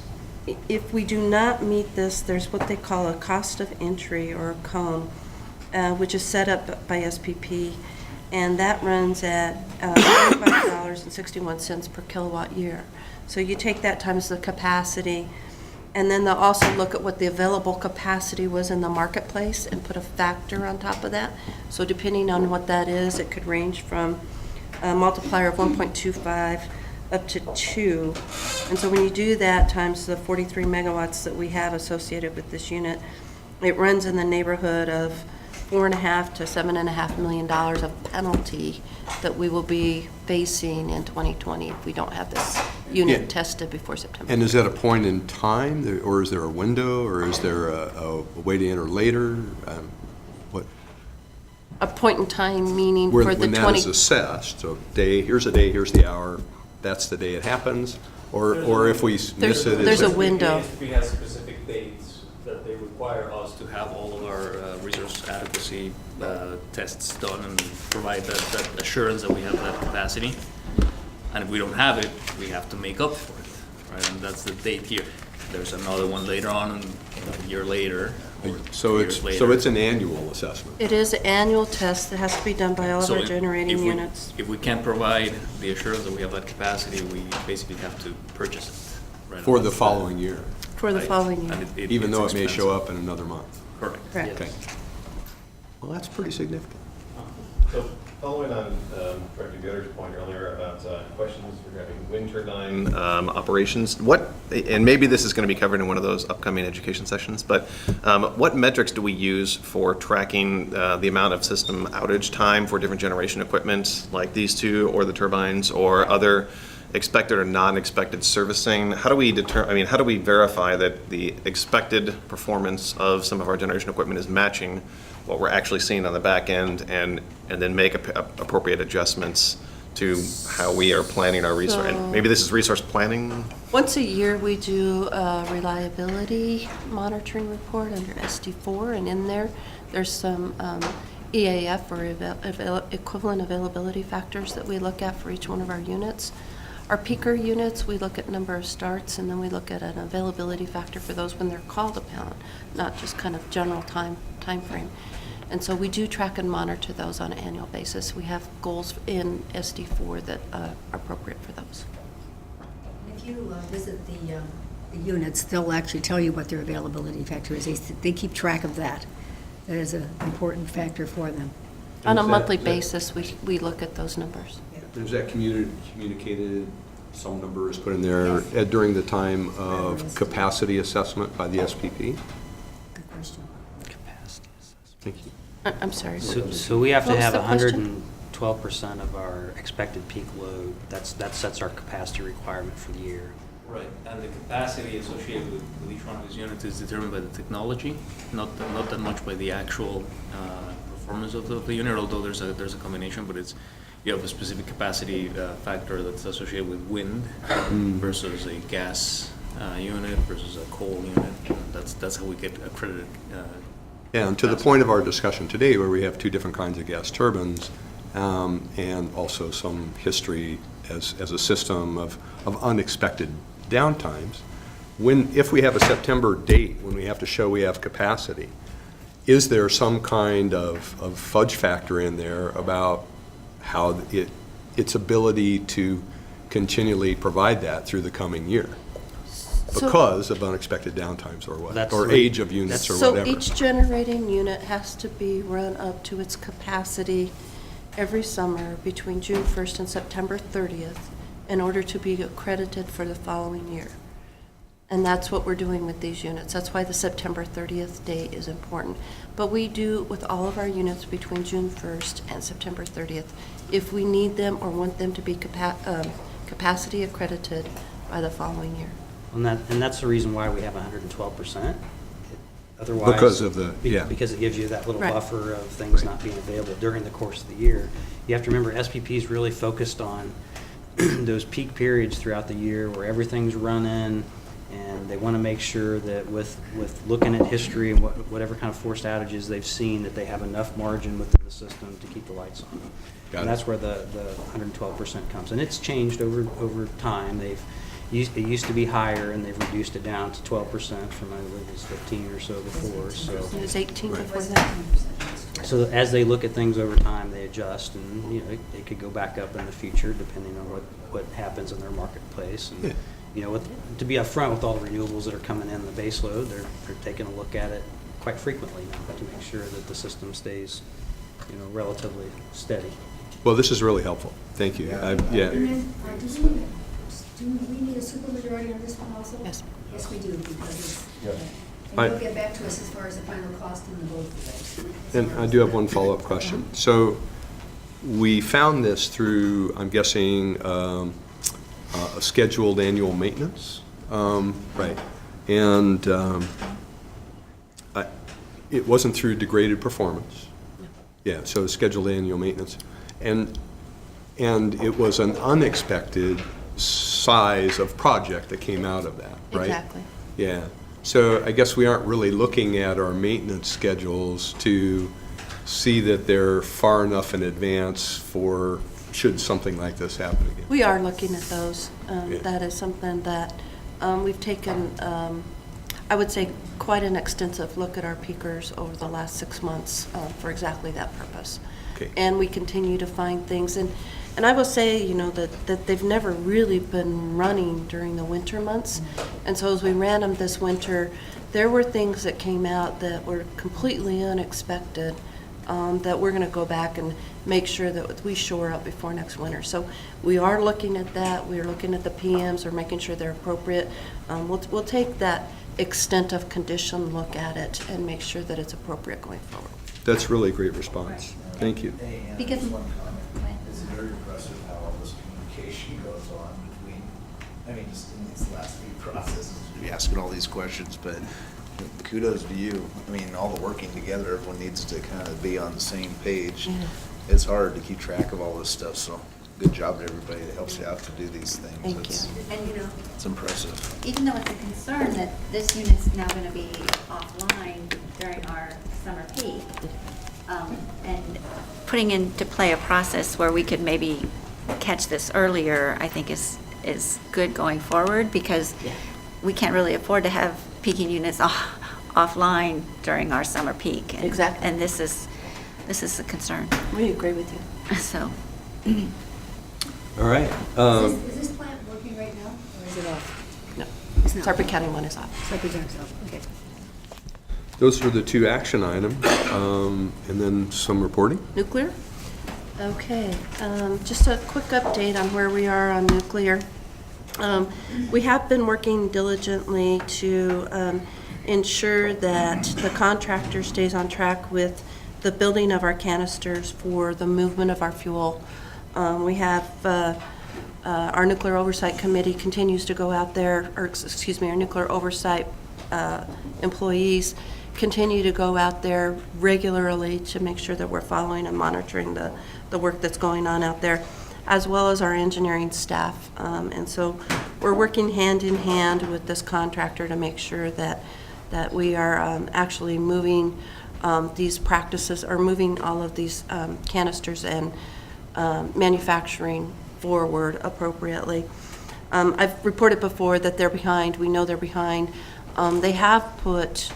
if we do not meet this, there's what they call a cost of entry or a CONE, which is set up by SPP, and that runs at $25.61 per kilowatt year. So you take that times the capacity, and then they'll also look at what the available capacity was in the marketplace and put a factor on top of that. So depending on what that is, it could range from a multiplier of 1.25 up to 2. And so when you do that times the 43 megawatts that we have associated with this unit, it runs in the neighborhood of $4.5 to $7.5 million of penalty that we will be facing in 2020 if we don't have this unit Yeah. tested before September. And is that a point in time, or is there a window, or is there a way to enter later? What? A point in time, meaning for the 20... When that is assessed, so here's a day, here's the hour, that's the day it happens, or if we miss it... There's a window. We have specific dates that they require us to have all of our resource adequacy tests done and provide that assurance that we have that capacity. And if we don't have it, we have to make up for it, right? And that's the date here. There's another one later on, and a year later, or So 2 it's, years later. so it's an annual assessment? It is an annual test that has to be done by all of our generating units. If we can't provide the assurance that we have that capacity, we basically have to purchase it. Right? For the following year? For the Right. following year. And Even it's though it may show expensive. up in another month? Correct. Correct. Okay. Well, that's pretty significant. So following on Director Goder's point earlier about questions regarding wind turbine operations, and maybe this is going to be covered in one of those upcoming education sessions, but what metrics do we use for tracking the amount of system outage time for different generation equipment, like these two, or the turbines, or other expected or non-expected servicing? How do we how do we verify that the expected performance of some of our generation equipment is matching what we're actually seeing on the back end, and then make appropriate adjustments to how we are planning our resource? And maybe this is resource planning? Once a year, we do a reliability monitoring report under SD4, and in there's some EAF, or equivalent availability factors, that we look at for each one of our units. Our peaker units, we look at number of starts, and then we look at an availability factor for those when they're called upon, not just kind of general time frame. And so we do track and monitor those on an annual basis. We have goals in SD4 that are appropriate for those. If you visit the units, they'll actually tell you what their availability factor is. They keep track of that. That is an important factor for them. On a monthly basis, we look at those numbers. Is that communicated, some number is put in there during the time of capacity assessment by the SPP? Good question. Capacity assessment. Thank you. I'm sorry. So we have to What was have the question? 112% of our expected peak load. That sets our capacity requirement for the year. Right, and the capacity associated with each one of these units is determined by the technology, not that much by the actual performance of the unit, although there's a combination, but you have a specific capacity factor that's associated with wind versus a gas unit versus a coal unit. That's how we get accredited. And to the point of our discussion today, where we have two different kinds of gas turbines, and also some history as a system of unexpected downtimes, if we have a September date when we have to show we have capacity, is there some kind of fudge factor in there about how its ability to continually provide that through the coming year? Because of unexpected downtimes or what, or age of units or whatever. So each generating unit has to be run up to its capacity every summer between June 1st and September 30th in order to be accredited for the following year. And that's what we're doing with these units. That's why the September 30th date is important. But we do with all of our units between June 1st and September 30th if we need them or want them to be capacity accredited by the following year. And that's the reason why we have 112%. Otherwise, Because of the, yeah. Because it gives you that little Right. buffer of things not being available during the course of the year. You have to remember, SPP is really focused on those peak periods throughout the year where everything's running, and they want to make sure that with looking at history and whatever kind of forced outages they've seen, that they have enough margin within the system to keep the lights on. And that's where the 112% comes. And it's changed over time. It used to be higher, and they've reduced it down to 12% from, I believe it was 15 or so before. So It was 18 before that. So as they look at things over time, they adjust, and it could go back up in the future depending on what happens in their marketplace. And to be upfront with all the renewables that are coming in the base load, they're taking a look at it quite frequently now to make sure that the system stays relatively steady. Well, this is really helpful. Thank you. And then, Do we need a supermajority on this one also? Yes. Yes, we do, because it's, Yep. and you'll get back to us as far as the final cost and the vote for those. And I do have one follow-up question. So we found this through, I'm guessing, a scheduled annual maintenance? Right. And it wasn't through degraded performance? Yeah, so scheduled annual maintenance. And it was an unexpected size of project that came out of that, right? Exactly. Yeah. So I guess we aren't really looking at our maintenance schedules to see that they're far enough in advance for, should something like this happen again. We are looking at those. Yeah. That is something that we've taken, I would say, quite an extensive look at our peakers over the last 6 months for exactly that purpose. Okay. And we continue to find things. And I will say, you know, that they've never really been running during the winter months. And so as we ran them this winter, there were things that came out that were completely unexpected that we're going to go back and make sure that we shore up before next winter. So we are looking at that. We're looking at the PMs. We're making sure they're appropriate. We'll take that extent of condition look at it and make sure that it's appropriate going forward. That's really a great response. Thank you. Because- One comment. It's very impressive how all this communication goes on between, I mean, just in these last few processes, to be asking all these questions, but kudos to you. I mean, all the working together, everyone needs to kind of be on the same page. It's hard to keep track of all this stuff, so good job to everybody that helps you out to do these things. Thank It's- you. And, you know, It's impressive. even though it's a concern that this unit's now going to be offline during our summer peak, and putting into play a process where we could maybe catch this earlier, I think is good going forward, because we can't really afford to have peaking units offline during our summer peak. And- Exactly. And this is a concern, We agree with you. so. All right. Is this plant working right now, or is it off? No, It's not. Sarpy County one is off. Represents off, okay. Those are the two action items, and then some reporting. Nuclear? Okay, just a quick update on where we are on nuclear. We have been working diligently to ensure that the contractor stays on track with the building of our canisters for the movement of our fuel. We have our Nuclear Oversight Committee continues to go out there, or excuse me, our Nuclear Oversight employees continue to go out there regularly to make sure that we're following and monitoring the work that's going on out there, as well as our engineering staff. And so we're working hand in hand with this contractor to make sure that we are actually moving these practices, or moving all of these canisters and manufacturing forward appropriately. I've reported before that they're behind. We know they're behind. They have put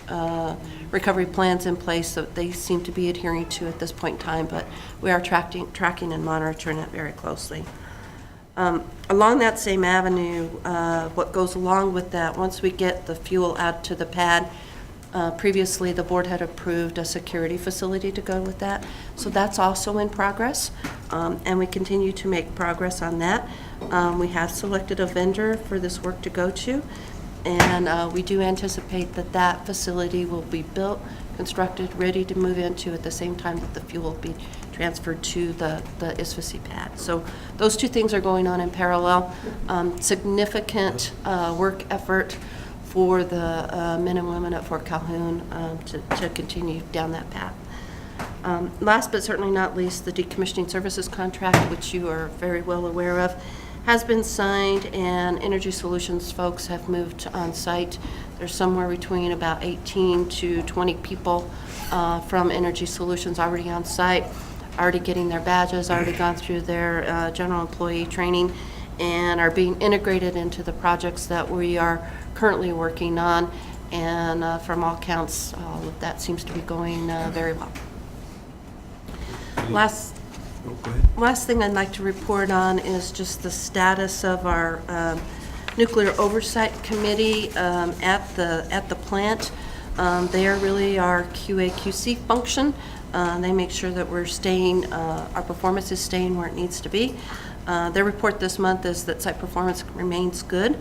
recovery plans in place that they seem to be adhering to at this point in time, but we are tracking and monitoring it very closely. Along that same avenue, what goes along with that, once we get the fuel out to the pad, previously the board had approved a security facility to go with that. So that's also in progress, and we continue to make progress on that. We have selected a vendor for this work to go to, and we do anticipate that that facility will be built, constructed, ready to move into at the same time that the fuel will be transferred to the ISFAC pad. So those two things are going on in parallel. Significant work effort for the men and women at Fort Calhoun to continue down that path. Last but certainly not least, the decommissioning services contract, which you are very well aware of, has been signed, and Energy Solutions folks have moved on site. There's somewhere between about 18 to 20 people from Energy Solutions already on site, already getting their badges, already gone through their general employee training, and are being integrated into the projects that we are currently working on. And from all counts, all of that seems to be going very well. Last thing I'd like to report on is just the status of our Nuclear Oversight Committee at the plant. They are really our QA/QC function. They make sure that we're staying, our performance is staying where it needs to be. Their report this month is that site performance remains good.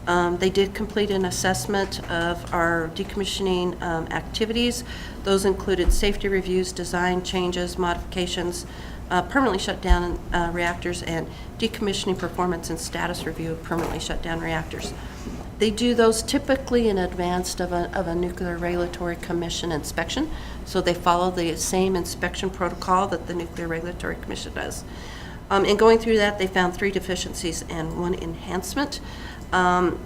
They did complete an assessment of our decommissioning activities. Those included safety reviews, design changes, modifications, permanently shut down reactors, and decommissioning performance and status review of permanently shut down reactors. They do those typically in advance of a Nuclear Regulatory Commission inspection, so they follow the same inspection protocol that the Nuclear Regulatory Commission does. In going through that, they found 3 deficiencies and 1 enhancement.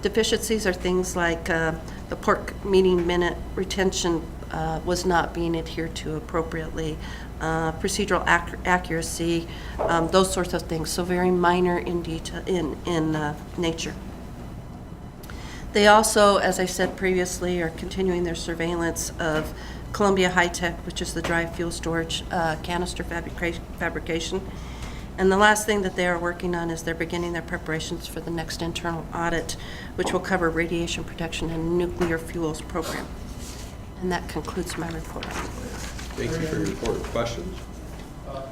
Deficiencies are things like the pork meeting minute retention was not being adhered to appropriately, procedural accuracy, those sorts of things. So very minor in detail in nature. They also, as I said previously, are continuing their surveillance of Columbia High Tech, which is the dry fuel storage canister fabrication. And the last thing that they are working on is they're beginning their preparations for the next internal audit, which will cover radiation protection and nuclear fuels program. And that concludes my report. Thank you for your report. Questions?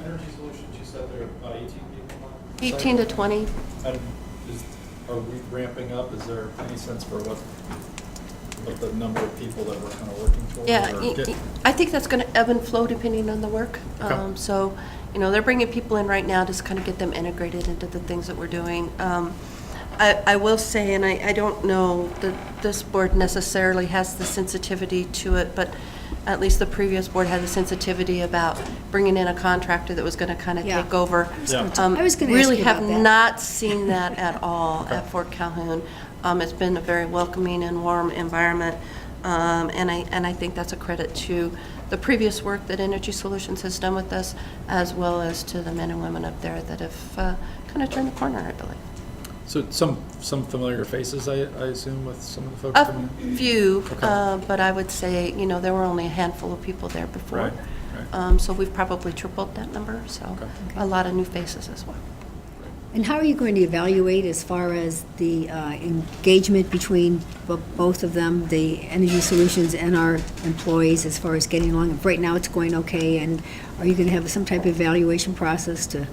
Energy Solutions, you said there are about 18 people on? 18 to 20. And are we ramping up? Is there any sense for what the number of people that we're kind of working towards? Yeah, I think that's going to ebb and flow depending on the work. Okay. So, they're bringing people in right now to kind of get them integrated into the things that we're doing. I will say, and I don't know that this board necessarily has the sensitivity to it, but at least the previous board had the sensitivity about bringing in a contractor that was going to kind of Yeah. take over. Yeah. I was gonna ask Really you have about that. not seen that at all at Fort Calhoun. It's been a very welcoming and warm environment, and I think that's a credit to the previous work that Energy Solutions has done with us, as well as to the men and women up there that have kind of turned the corner, I believe. So some familiar faces, I assume, with some of the folks coming in? A few, Okay. but I would say, there were only a handful of people there before. Right. So we've probably tripled that number, so Okay. a lot of new faces as well. And how are you going to evaluate as far as the engagement between both of them, the Energy Solutions and our employees, as far as getting along? Right now, it's going okay, and are you going to have some type of evaluation process to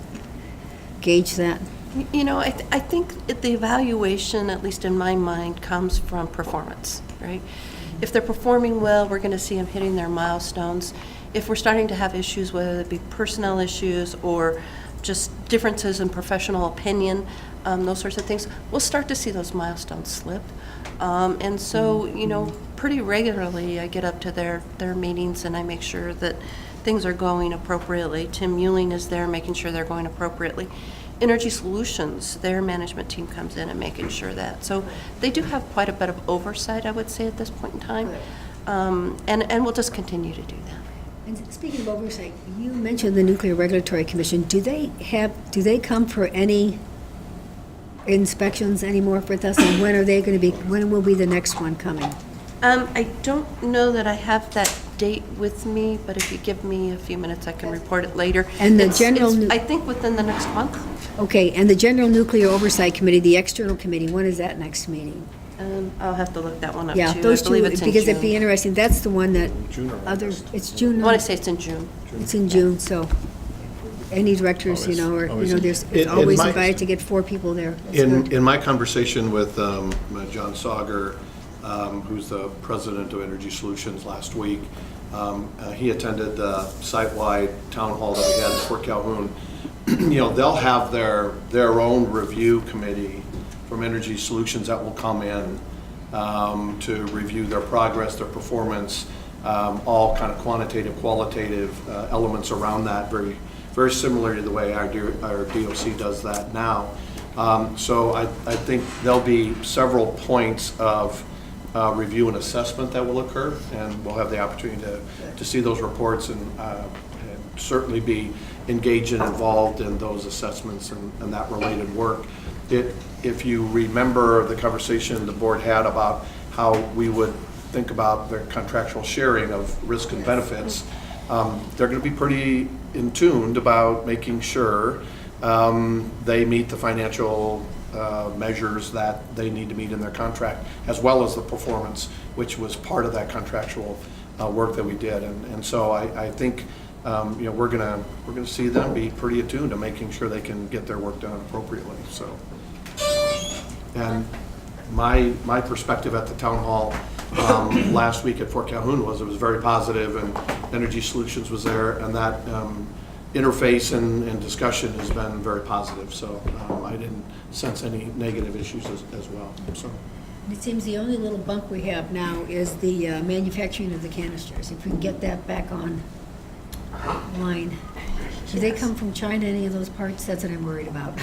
gauge that? I think the evaluation, at least in my mind, comes from performance, right? If they're performing well, we're going to see them hitting their milestones. If we're starting to have issues, whether it be personnel issues or just differences in professional opinion, those sorts of things, we'll start to see those milestones slip. And so, pretty regularly I get up to their meetings and I make sure that things are going appropriately. Tim Muelling is there making sure they're going appropriately. Energy Solutions, their management team comes in and making sure that. So they do have quite a bit of oversight, I would say, at this point in time. And we'll just continue to do that. And speaking of oversight, you mentioned the Nuclear Regulatory Commission. Do they come for any inspections anymore with us? And when will be the next one coming? I don't know that I have that date with me, but if you give me a few minutes, I can report it later. And the It's, I think within the next month. Okay, and the General Nuclear Oversight Committee, the external committee, when is that next meeting? I'll have to look that one up too. Yeah, I those believe two, it's in because it'd be June. interesting. That's the one that June or it's June. I want to say it's in June. It's in June, so any directors, Always there's in always my- invited to get 4 people there. That's good. In my conversation with John Sauger, who's the president of Energy Solutions last week, he attended the site-wide town hall that we had in Fort Calhoun. They'll have their own review committee from Energy Solutions that will come in to review their progress, their performance, all kind of quantitative, qualitative elements around that, very, very similar to the way our DOC does that now. So I think there'll be several points of review and assessment that will occur, and we'll have the opportunity to see those reports and certainly be engaged and involved in those assessments and that related work. If you remember the conversation the board had about how we would think about the contractual sharing of risk and benefits, they're going to be pretty in tuned about making sure they meet the financial measures that they need to meet in their contract, as well as the performance, which was part of that contractual work that we did. And so I think we're gonna see them be pretty attuned to making sure they can get their work done appropriately, so. And my perspective at the town hall last week at Fort Calhoun was it was very positive, and Energy Solutions was there, and that interface and discussion has been very positive, so I didn't sense any negative issues as well, so. It seems the only little bump we have now is the manufacturing of the canisters. If we can get that back on line. Do they come from China, any of those parts? That's what I'm worried about.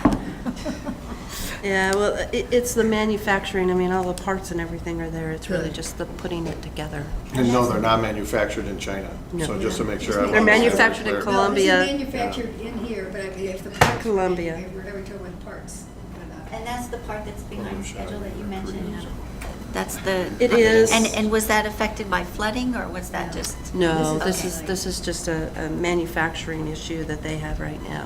Yeah, well, it's the manufacturing, I mean, all the parts and everything are there, it's really Good. just the putting it together. And no, they're not manufactured in China, so just to make sure. They're manufactured in Colombia. No, this is manufactured in here, but I mean, if the parts. Colombia. We're talking about parts. And that's the part that's behind schedule that you mentioned? That's the. It is. And was that affected by flooding, or was that just? No, Okay. this is just a manufacturing issue that they have right now.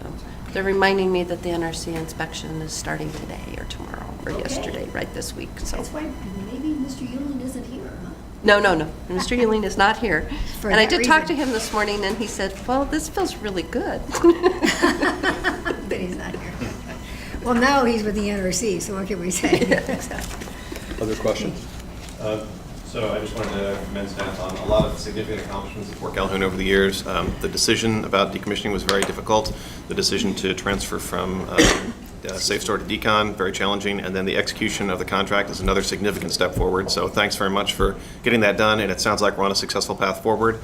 So, they're reminding me that the NRC inspection is starting today or tomorrow or Okay. yesterday, right this week, so. That's why maybe Mr. Yulin isn't here, huh? No. Mr. Euling is not here. For And I that did talk to reason. him this morning and he said, well, this feels really good. But he's not here. Well, now he's with the NRC, so what can we say? Other questions? So I just wanted to commend staff on a lot of significant accomplishments at Fort Calhoun over the years. The decision about decommissioning was very difficult. The decision to transfer from Safe Store to Decon, very challenging. And then the execution of the contract is another significant step forward. So thanks very much for getting that done. And it sounds like we're on a successful path forward.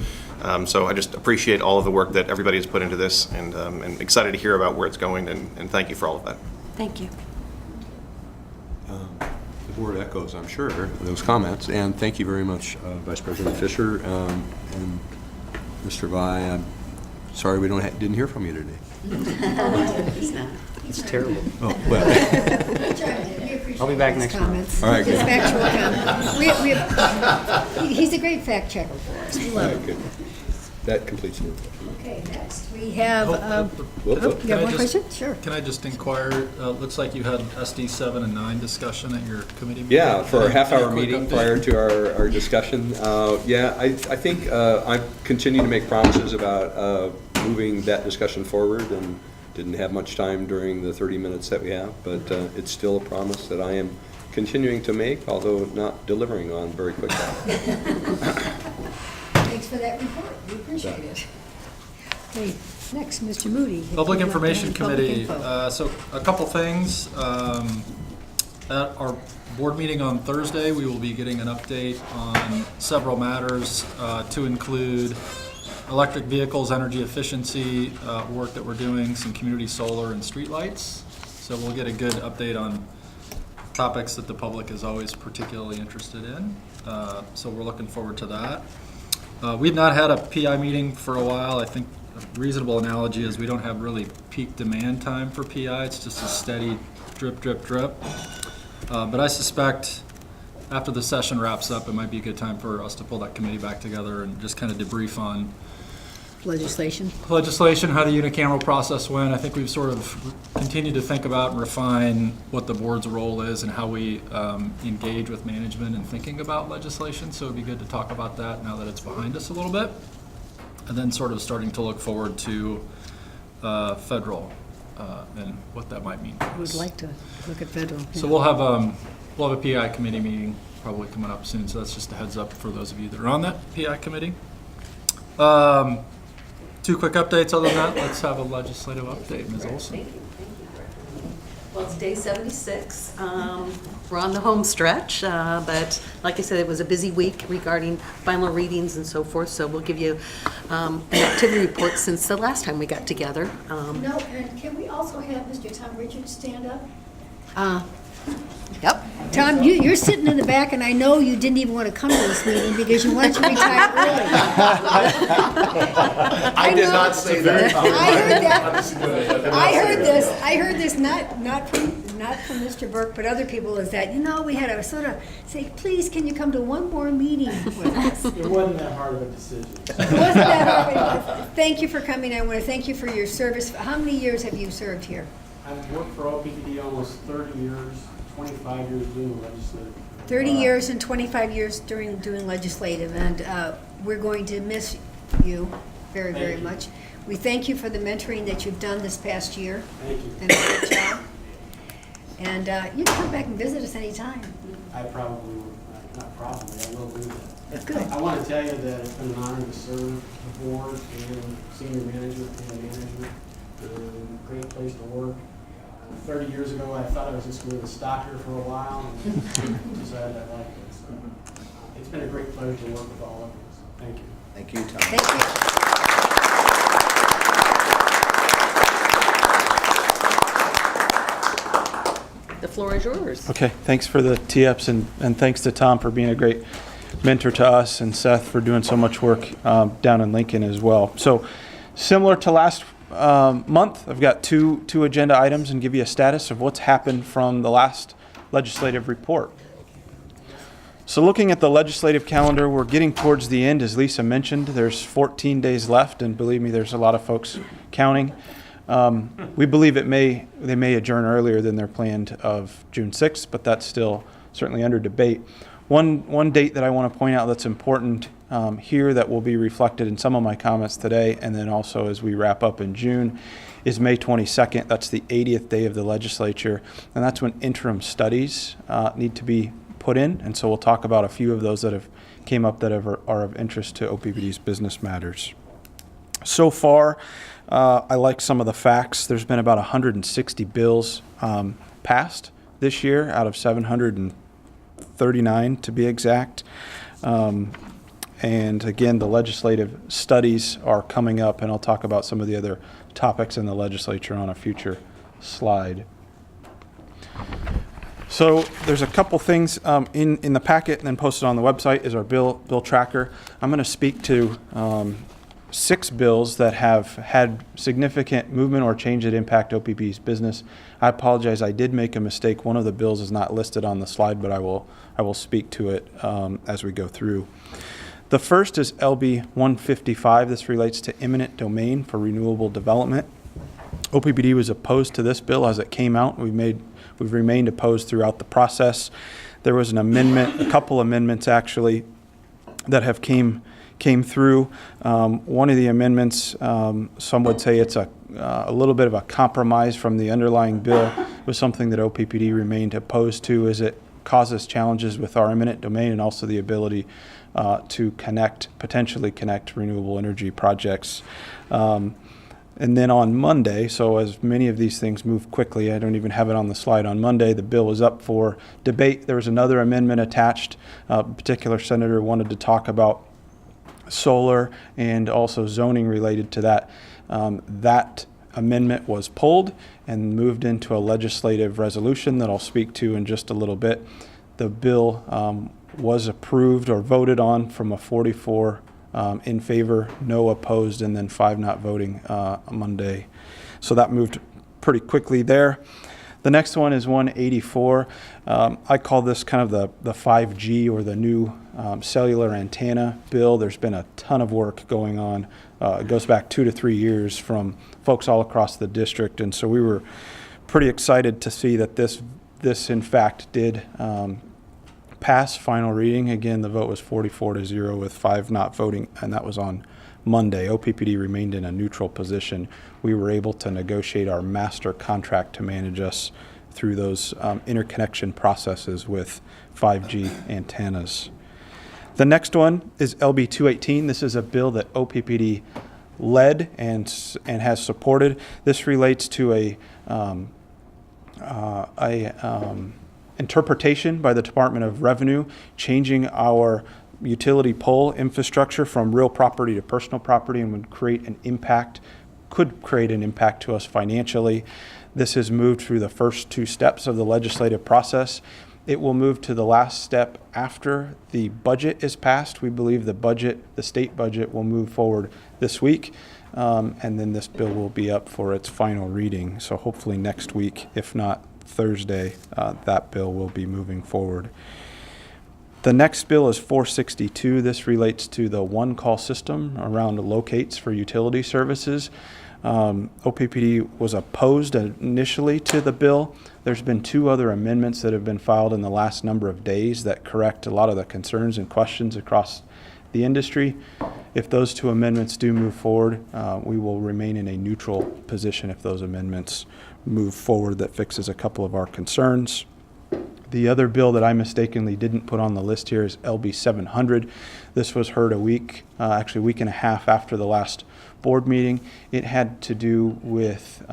So I just appreciate all of the work that everybody has put into this, and excited to hear about where it's going. And thank you for all of that. Thank you. The board echoes, I'm sure, those comments, and thank you very much, Vice President Fisher and Mr. Vi. I'm sorry we didn't hear from you today. He's not. It's terrible. Oh, well. I'll be back next month. Comments. All right, His good. factual comments. He's a great fact checker for us. We All love right, him. good. That completes it. Okay, next we have, Whoop, you whoop. have Can I one just- question? Sure. Can I just inquire, looks like you had SD 7 and 9 discussion at your committee meeting? Yeah, for our Any half-hour quick meeting update? prior to our discussion. I think I continue to make promises about moving that discussion forward, and didn't have much time during the 30 minutes that we have, but it's still a promise that I am continuing to make, although not delivering on very quickly. Thanks for that report. We appreciate it. Okay, next, Mr. Moody. Public Information Public Committee, info. so a couple things. At our board meeting on Thursday, we will be getting an update on several matters to include electric vehicles, energy efficiency work that we're doing, some community solar and streetlights. So we'll get a good update on topics that the public is always particularly interested in. So we're looking forward to that. We've not had a PI meeting for a while. I think a reasonable analogy is we don't have really peak demand time for PI. It's just a steady drip, drip, drip. But I suspect after the session wraps up, it might be a good time for us to pull that committee back together and just kind of debrief on Legislation. how the unicameral process went. I think we've sort of continued to think about and refine what the board's role is and how we engage with management in thinking about legislation. So it'd be good to talk about that now that it's behind us a little bit. And then sort of starting to look forward to federal and what that might mean. I would like to look at federal. So we'll have a PI committee meeting probably coming up soon. So that's just a heads up for those of you that are on that PI committee. Two quick updates. Other than that, let's have a legislative update. Ms. Olson. Well, it's day 76. We're on the home stretch, but like I said, it was a busy week regarding final readings and so forth, so we'll give you an activity report since the last time we got together. No, and can we also have Mr. Tom Richards stand up? Yep. Tom, you're sitting in the back, and I know you didn't even want to come to this meeting because you wanted to retire early. I did not say that. I heard this not from Mr. Burke, but other people, is that, we had to sort of say, please, can you come to one more meeting with us? It wasn't that hard of a decision. It wasn't that hard. Thank you for coming. I want to thank you for your service. How many years have you served here? I've worked for OPPD almost 30 years, 25 years doing legislative. 30 years and 25 years doing legislative, and we're going to miss you. very, very much. We thank you for the mentoring that you've done this past year. Thank you. And a great job. And you can come back and visit us anytime. I probably, not probably, I will do that. Good. I want to tell you that it's been an honor to serve the board and senior management and management. Great place to work. 30 years ago, I thought I was just going to be a stalker for a while and decided I liked it. So, it's been a great pleasure to work with all of you. So thank you. Thank you, Tom. Thank you. The floor is yours. Okay, thanks for the tee-ups, and thanks to Tom for being a great mentor to us, and Seth for doing so much work down in Lincoln as well. So similar to last month, I've got two agenda items and give you a status of what's happened from the last legislative report. So looking at the legislative calendar, we're getting towards the end, as Lisa mentioned. There's 14 days left, and believe me, there's a lot of folks counting. We believe they may adjourn earlier than they're planned of June 6th, but that's still certainly under debate. One date that I want to point out that's important here that will be reflected in some of my comments today, and then also as we wrap up in June, is May 22nd. That's the 80th day of the legislature, and that's when interim studies need to be put in, and so we'll talk about a few of those that have came up that are of interest to OPPD's business matters. So far, I like some of the facts. There's been about 160 bills passed this year out of 739 to be exact. And again, the legislative studies are coming up, and I'll talk about some of the other topics in the legislature on a future slide. So there's a couple things in the packet and then posted on the website is our bill tracker. I'm going to speak to 6 bills that have had significant movement or change that impact OPPD's business. I apologize, I did make a mistake. One of the bills is not listed on the slide, but I will speak to it as we go through. The first is LB 155. This relates to eminent domain for renewable development. OPPD was opposed to this bill as it came out. We've remained opposed throughout the process. There was an amendment, a couple amendments actually, that have came through. One of the amendments, some would say it's a little bit of a compromise from the underlying bill. It was something that OPPD remained opposed to, as it causes challenges with our eminent domain and also the ability to potentially connect renewable energy projects. And then on Monday, so as many of these things move quickly, I don't even have it on the slide. On Monday, the bill was up for debate. There was another amendment attached. A particular senator wanted to talk about solar and also zoning related to that. That amendment was pulled and moved into a legislative resolution that I'll speak to in just a little bit. The bill was approved or voted on from a 44 in favor, no opposed, and then 5 not voting Monday. So that moved pretty quickly there. The next one is 184. I call this kind of the 5G or the new cellular antenna bill. There's been a ton of work going on. It goes back 2 to 3 years from folks all across the district, and so we were pretty excited to see that this in fact did pass final reading. Again, the vote was 44-0 with 5 not voting, and that was on Monday. OPPD remained in a neutral position. We were able to negotiate our master contract to manage us through those interconnection processes with 5G antennas. The next one is LB 218. This is a bill that OPPD led and has supported. This relates to a interpretation by the Department of Revenue, changing our utility pole infrastructure from real property to personal property, and could create an impact to us financially. This has moved through the first 2 steps of the legislative process. It will move to the last step after the budget is passed. We believe the state budget will move forward this week, and then this bill will be up for its final reading. So hopefully next week, if not Thursday, that bill will be moving forward. The next bill is 462. This relates to the one-call system around locates for utility services. OPPD was opposed initially to the bill. There's been 2 other amendments that have been filed in the last number of days that correct a lot of the concerns and questions across the industry. If those two amendments do move forward, we will remain in a neutral position if those amendments move forward that fixes a couple of our concerns. The other bill that I mistakenly didn't put on the list here is LB 700. This was heard a week, actually a week and a half after the last board meeting. It had to do with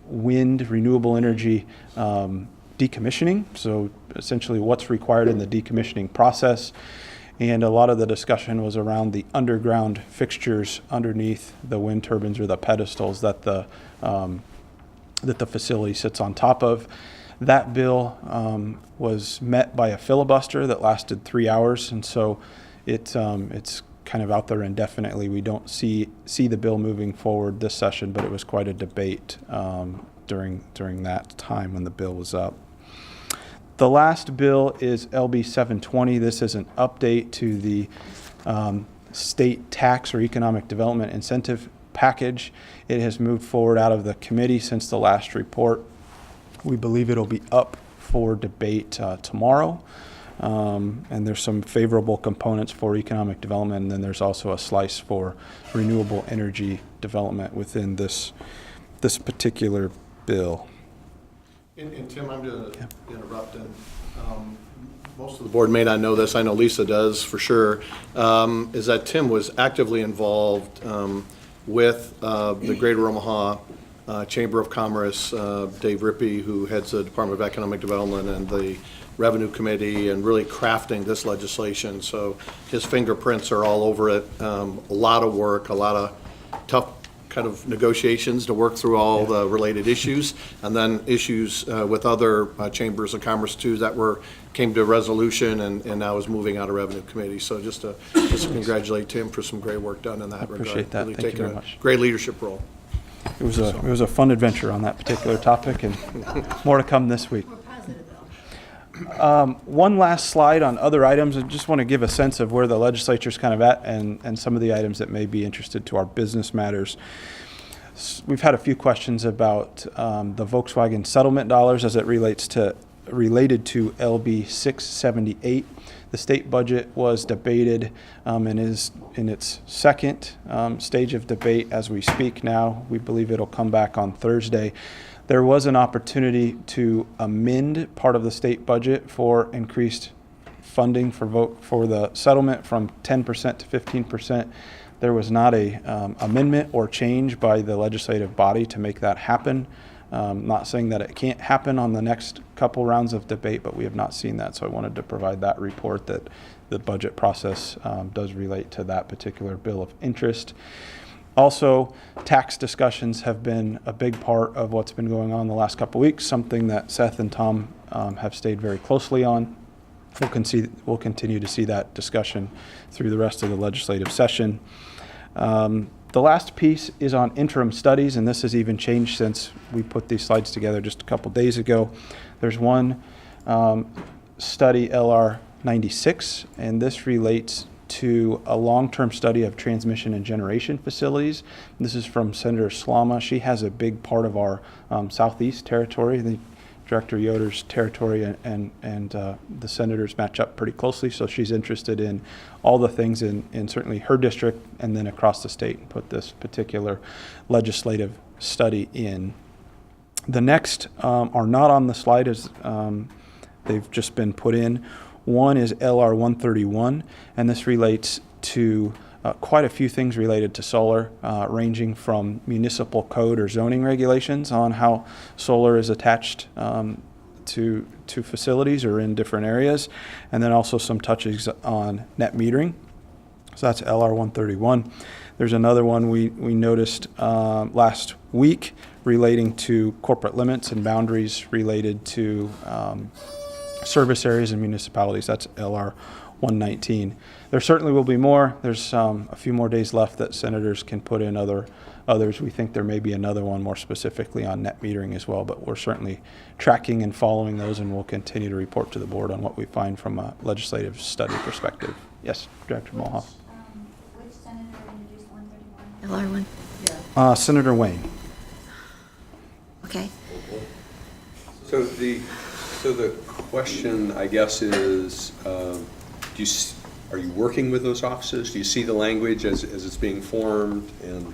wind, renewable energy decommissioning, so essentially what's required in the decommissioning process. And a lot of the discussion was around the underground fixtures underneath the wind turbines or the pedestals that the facility sits on top of. That bill was met by a filibuster that lasted 3 hours, and so it's kind of out there indefinitely. We don't see the bill moving forward this session, but it was quite a debate during that time when the bill was up. The last bill is LB 720. This is an update to the state tax or economic development incentive package. It has moved forward out of the committee since the last report. We believe it'll be up for debate tomorrow. And there's some favorable components for economic development, and then there's also a slice for renewable energy development within this particular bill. And Tim, I'm going to interrupt. And most of the board may not know this. I know Lisa does for sure. Is that Tim was actively involved with the Greater Omaha Chamber of Commerce, Dave Rippey, who heads the Department of Economic Development, and the Revenue Committee, and really crafting this legislation. So his fingerprints are all over it. A lot of work, a lot of tough kind of negotiations to work through all the related issues, and then issues with other chambers of commerce too that came to resolution and now is moving out of Revenue Committee. So just to congratulate Tim for some great work done in that regard. Appreciate that. Really Thank you taking very a much. great leadership role. It was a fun adventure on that particular topic, and more to come this week. We're positive, though. One last slide on other items. I just want to give a sense of where the legislature's kind of at and some of the items that may be interested to our business matters. We've had a few questions about the Volkswagen settlement dollars as it related to LB 678. The state budget was debated and is in its second stage of debate as we speak now. We believe it'll come back on Thursday. There was an opportunity to amend part of the state budget for increased funding for the settlement from 10% to 15%. There was not a amendment or change by the legislative body to make that happen. Not saying that it can't happen on the next couple rounds of debate, but we have not seen that. So I wanted to provide that report that the budget process does relate to that particular bill of interest. Also, tax discussions have been a big part of what's been going on the last couple of weeks, something that Seth and Tom have stayed very closely on. We'll continue to see that discussion through the rest of the legislative session. The last piece is on interim studies, and this has even changed since we put these slides together just a couple days ago. There's one study, LR 96, and this relates to a long-term study of transmission and generation facilities. This is from Senator Slama. She has a big part of our Southeast territory. Director Yoder's territory and the senators match up pretty closely, so she's interested in all the things in certainly her district and then across the state, and put this particular legislative study in. The next are not on the slide as they've just been put in. One is LR 131, and this relates to quite a few things related to solar, ranging from municipal code or zoning regulations on how solar is attached to facilities or in different areas, and then also some touches on net metering. So that's LR 131. There's another one we noticed last week relating to corporate limits and boundaries related to service areas and municipalities. That's LR 119. There certainly will be more. There's a few more days left that senators can put in others. We think there may be another one more specifically on net metering as well, but we're certainly tracking and following those, and we'll continue to report to the board on what we find from a legislative study perspective. Yes, Director Mulhoff. Which senator introduced 131? LR1. Senator Wayne. Okay. So the question, I guess, is are you working with those offices? Do you see the language as it's being formed, and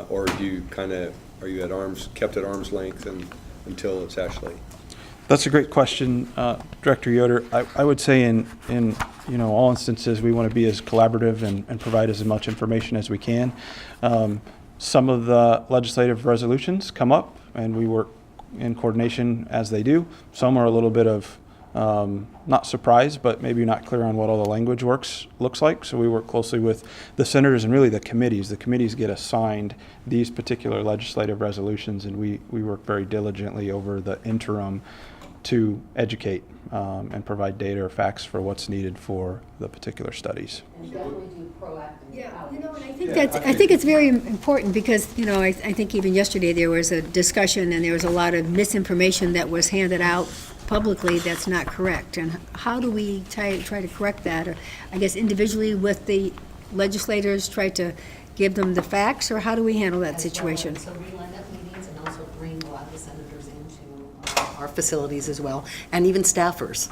or do you are you kept at arm's length until it's actually? That's a great question, Director Yoder. I would say in all instances, we want to be as collaborative and provide as much information as we can. Some of the legislative resolutions come up, and we work in coordination as they do. Some are a little bit of not surprised, but maybe not clear on what all the language looks like. So we work closely with the senators and really the committees. The committees get assigned these particular legislative resolutions, and we work very diligently over the interim to educate and provide data or facts for what's needed for the particular studies. And definitely do proactive outreach. And I think it's very important because, I think even yesterday there was a discussion and there was a lot of misinformation that was handed out publicly that's not correct. And how do we try to correct that? Or I guess individually with the legislators, try to give them the facts, or how do we handle that situation? So we line up meetings and also bring a lot of the senators into our facilities as well, and even staffers,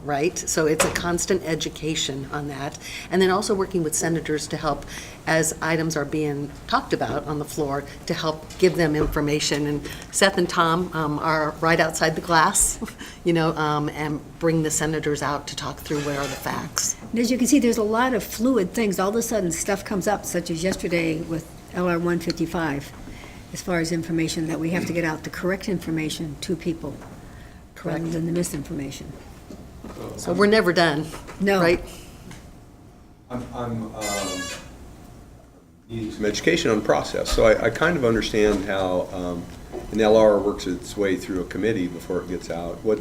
right? So it's a constant education on that. And then also working with senators to help, as items are being talked about on the floor, to help give them information. And Seth and Tom are right outside the glass, and bring the senators out to talk through what are the facts. And as you can see, there's a lot of fluid things. All of a sudden, stuff comes up, such as yesterday with LR 155, as far as information that we have to get out, the correct information to people, rather than the misinformation. So we're never done. No. Right? I'm needing some education on process. So I kind of understand how an LR works its way through a committee before it gets out. What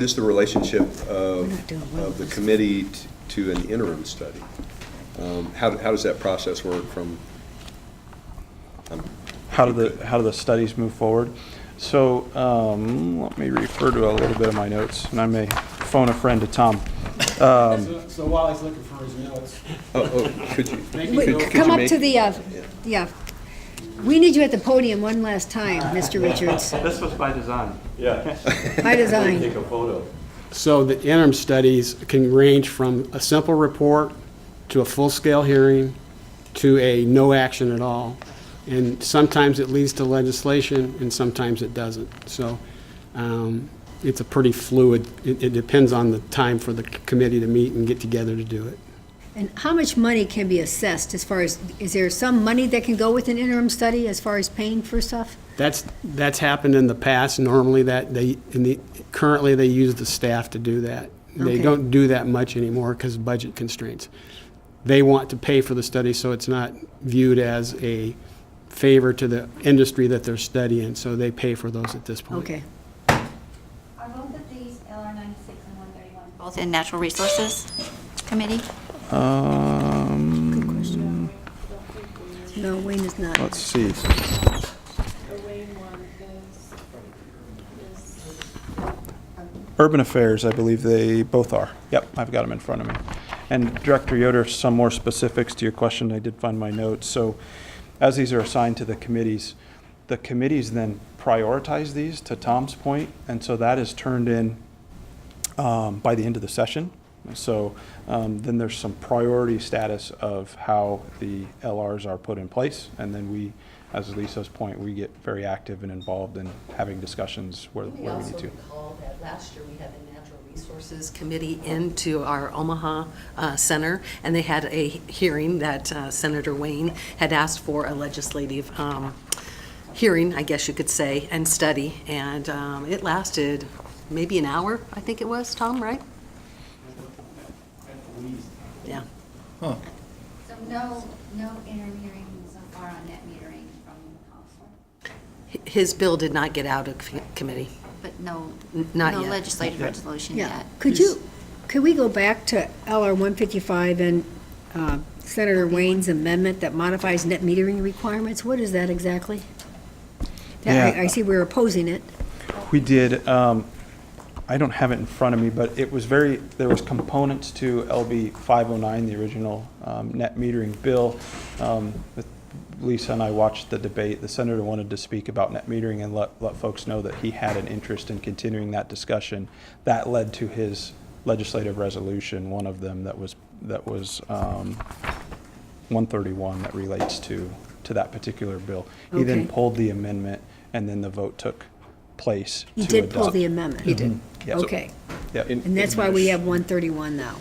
is the relationship of the committee to an interim study? How does that process work from? How do the studies move forward? So let me refer to a little bit of my notes, and I may phone a friend to Tom. So while he's looking for his notes. Could you? Come up to the, we need you at the podium one last time, Mr. Richards. This was by design. Yeah. By design. Take a photo. So the interim studies can range from a simple report to a full-scale hearing to a no action at all. And sometimes it leads to legislation, and sometimes it doesn't. So it's a pretty fluid, it depends on the time for the committee to meet and get together to do it. And how much money can be assessed as far as, is there some money that can go with an interim study as far as paying for stuff? That's happened in the past. Normally currently they use the staff to do that. They Okay. don't do that much anymore because of budget constraints. They want to pay for the study, so it's not viewed as a favor to the industry that they're studying, so they pay for those at this point. Okay. Are both of these LR 96 and 131 both in Natural Resources Committee? Good question. No, Wayne is not. Let's see. The Wayne one is Urban Affairs, I believe they both are. Yep, I've got them in front of me. And Director Yoder, some more specifics to your question. I did find my notes. So as these are assigned to the committees then prioritize these, to Tom's point, and so that is turned in by the end of the session. So then there's some priority status of how the LRs are put in place, and then we, as Lisa's point, we get very active and involved in having discussions where we need to. We also recall that last year we had the Natural Resources Committee into our Omaha Center, and they had a hearing that Senator Wayne had asked for a legislative hearing, I guess you could say, and study, and it lasted maybe an hour, I think it was, Tom, right? Yeah. Huh. So no interim hearing so far on net metering from council? His bill did not get out of committee. But no Not yet. legislative resolution yet? Could we go back to LR 155 and Senator Wayne's amendment that modifies net metering requirements? What is that exactly? Yeah. I see we're opposing it. We did, I don't have it in front of me, but it was there was components to LB 509, the original net metering bill. Lisa and I watched the debate. The senator wanted to speak about net metering and let folks know that he had an interest in continuing that discussion. That led to his legislative resolution, one of them that was 131 that relates to that particular bill. He then Okay. pulled the amendment, and then the vote took place He to did pull adopt. the amendment? He did. Yeah. Okay. Yeah. And that's why we have 131 now.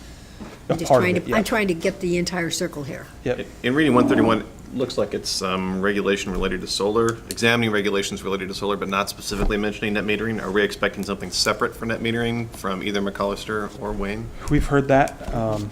I'm just Part of trying it, to, yeah. I'm trying to get the entire circle here. Yep. In reading 131, it looks like it's regulation related to solar, examining regulations related to solar, but not specifically mentioning net metering. Are we expecting something separate for net metering from either McAllister or Wayne? We've heard that,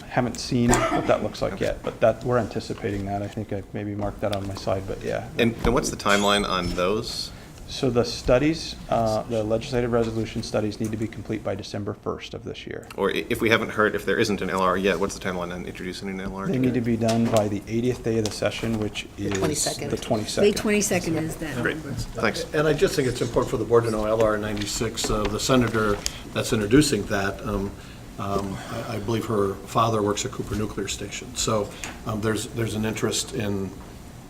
haven't seen what that looks like yet, but that, we're anticipating that. I think I maybe marked that on my side, but yeah. And what's the timeline on those? So the studies, the legislative resolution studies need to be complete by December 1st of this year. Or if we haven't heard, if there isn't an LR yet, what's the timeline on introducing an LR? They need to be done by the 80th day of the session, which is 22nd. the 22nd. May 22nd is that. Great, thanks. And I just think it's important for the board to know LR 96, the senator that's introducing that, I believe her father works at Cooper Nuclear Station. So there's an interest in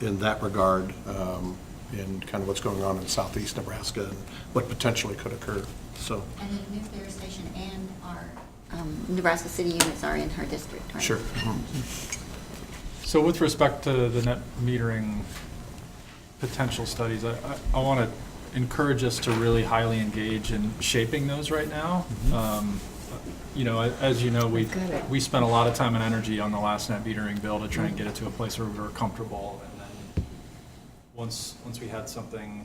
that regard, in kind of what's going on in southeast Nebraska and what potentially could occur, so. And the nuclear station and our Nebraska City units are in her district, right? Sure. So with respect to the net metering potential studies, I want to encourage us to really highly engage in shaping those right now. You know, as you know, we spent a lot of time and energy on the last net metering bill to try and get it to a place where we were comfortable. And then once we had something,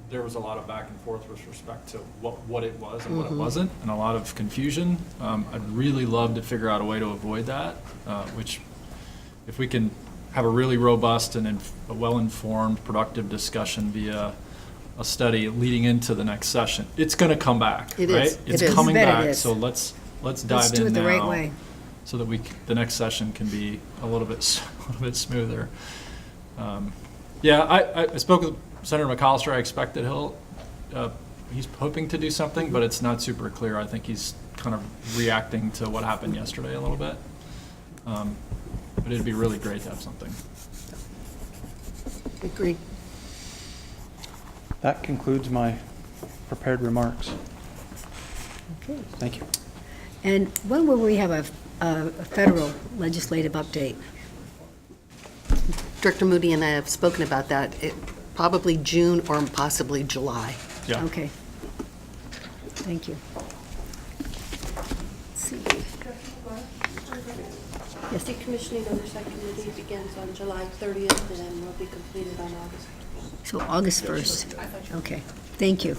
there was a lot of back and forth with respect to what it was and what it wasn't, and a lot of confusion. I'd really love to figure out a way to avoid that, which if we can have a really robust and a well-informed, productive discussion via a study leading into the next session, it's going to come back, It right? is. It's It is. coming I bet it back, is. so let's dive do in it the right now way. so that the next session can be a little bit smoother. Yeah, I spoke with Senator McAllister. I expect that he's hoping to do something, but it's not super clear. I think he's kind of reacting to what happened yesterday a little bit. But it'd be really great to have something. Agree. That concludes my prepared remarks. Okay. Thank you. And when will we have a federal legislative update? Director Moody and I have spoken about that. Probably June or possibly July. Yeah. Okay. Thank you. Let's see. Yes. Decommissioning oversight committee begins on July 30th and will be completed on August. So August 1st. Okay, thank you.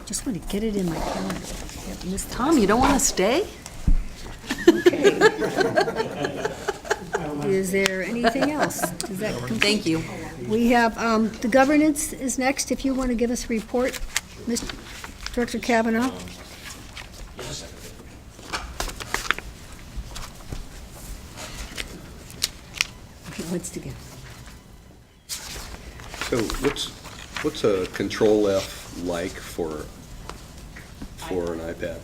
Just want to get it in my calendar. Yep, Miss Tom, you don't want to stay? Okay. Is there anything else? Is that complete? Thank you. We have, the governance is next, if you want to give us a report, Mr. Director Kavanaugh. Okay, what's to give? So what's a Control F like for an iPad?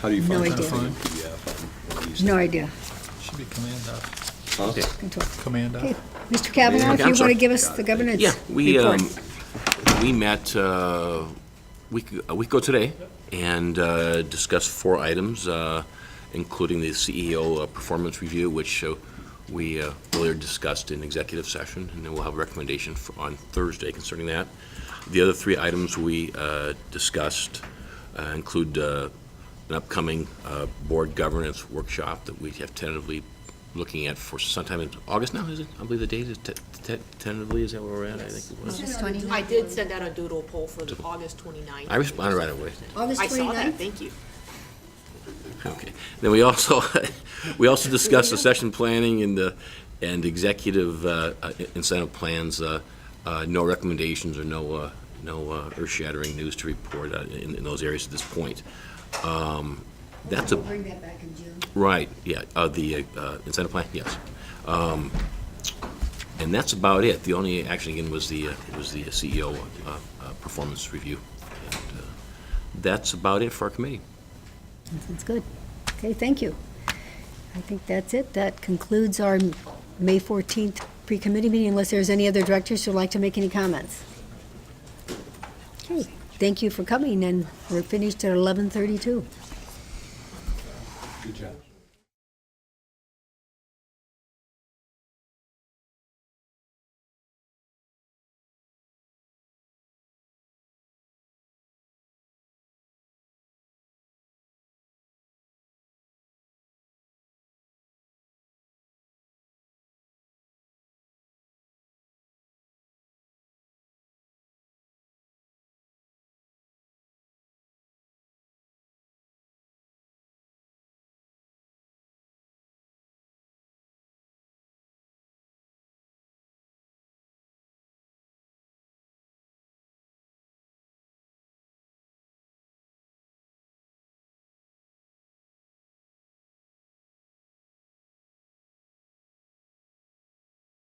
How do you No find idea. that? PDF on these No things? idea. Should be Command F. Huh? Control. Command Okay, F. Mr. Kavanaugh, if I'm you want sorry. to give us the governance Yeah, report. we met a week ago today and discussed 4 items, including the CEO performance review, which we earlier discussed in executive session, and then we'll have a recommendation on Thursday concerning that. The other 3 items we discussed include an upcoming board governance workshop that we have tentatively looking at for sometime in August now, is it? I believe the date is tentatively, is that where we're at? I think it was. I did send out a doodle poll for the August 29th. I responded right away. August I saw that, 29th? thank you. Okay. Then we also discussed the session planning and executive incentive plans. No recommendations or no earth-shattering news to report in those areas at this point. That's We'll bring that back in June. right. Yeah. The incentive plan. Yes. And that's about it. The only action again was the CEO performance review. And, that's about it for our committee. That's good. Okay, thank you. I think that's it. That concludes our May 14th pre-committee meeting, unless there's any other directors who'd like to make any comments. Okay, thank you for coming, and we're finished at 11:32. Good job.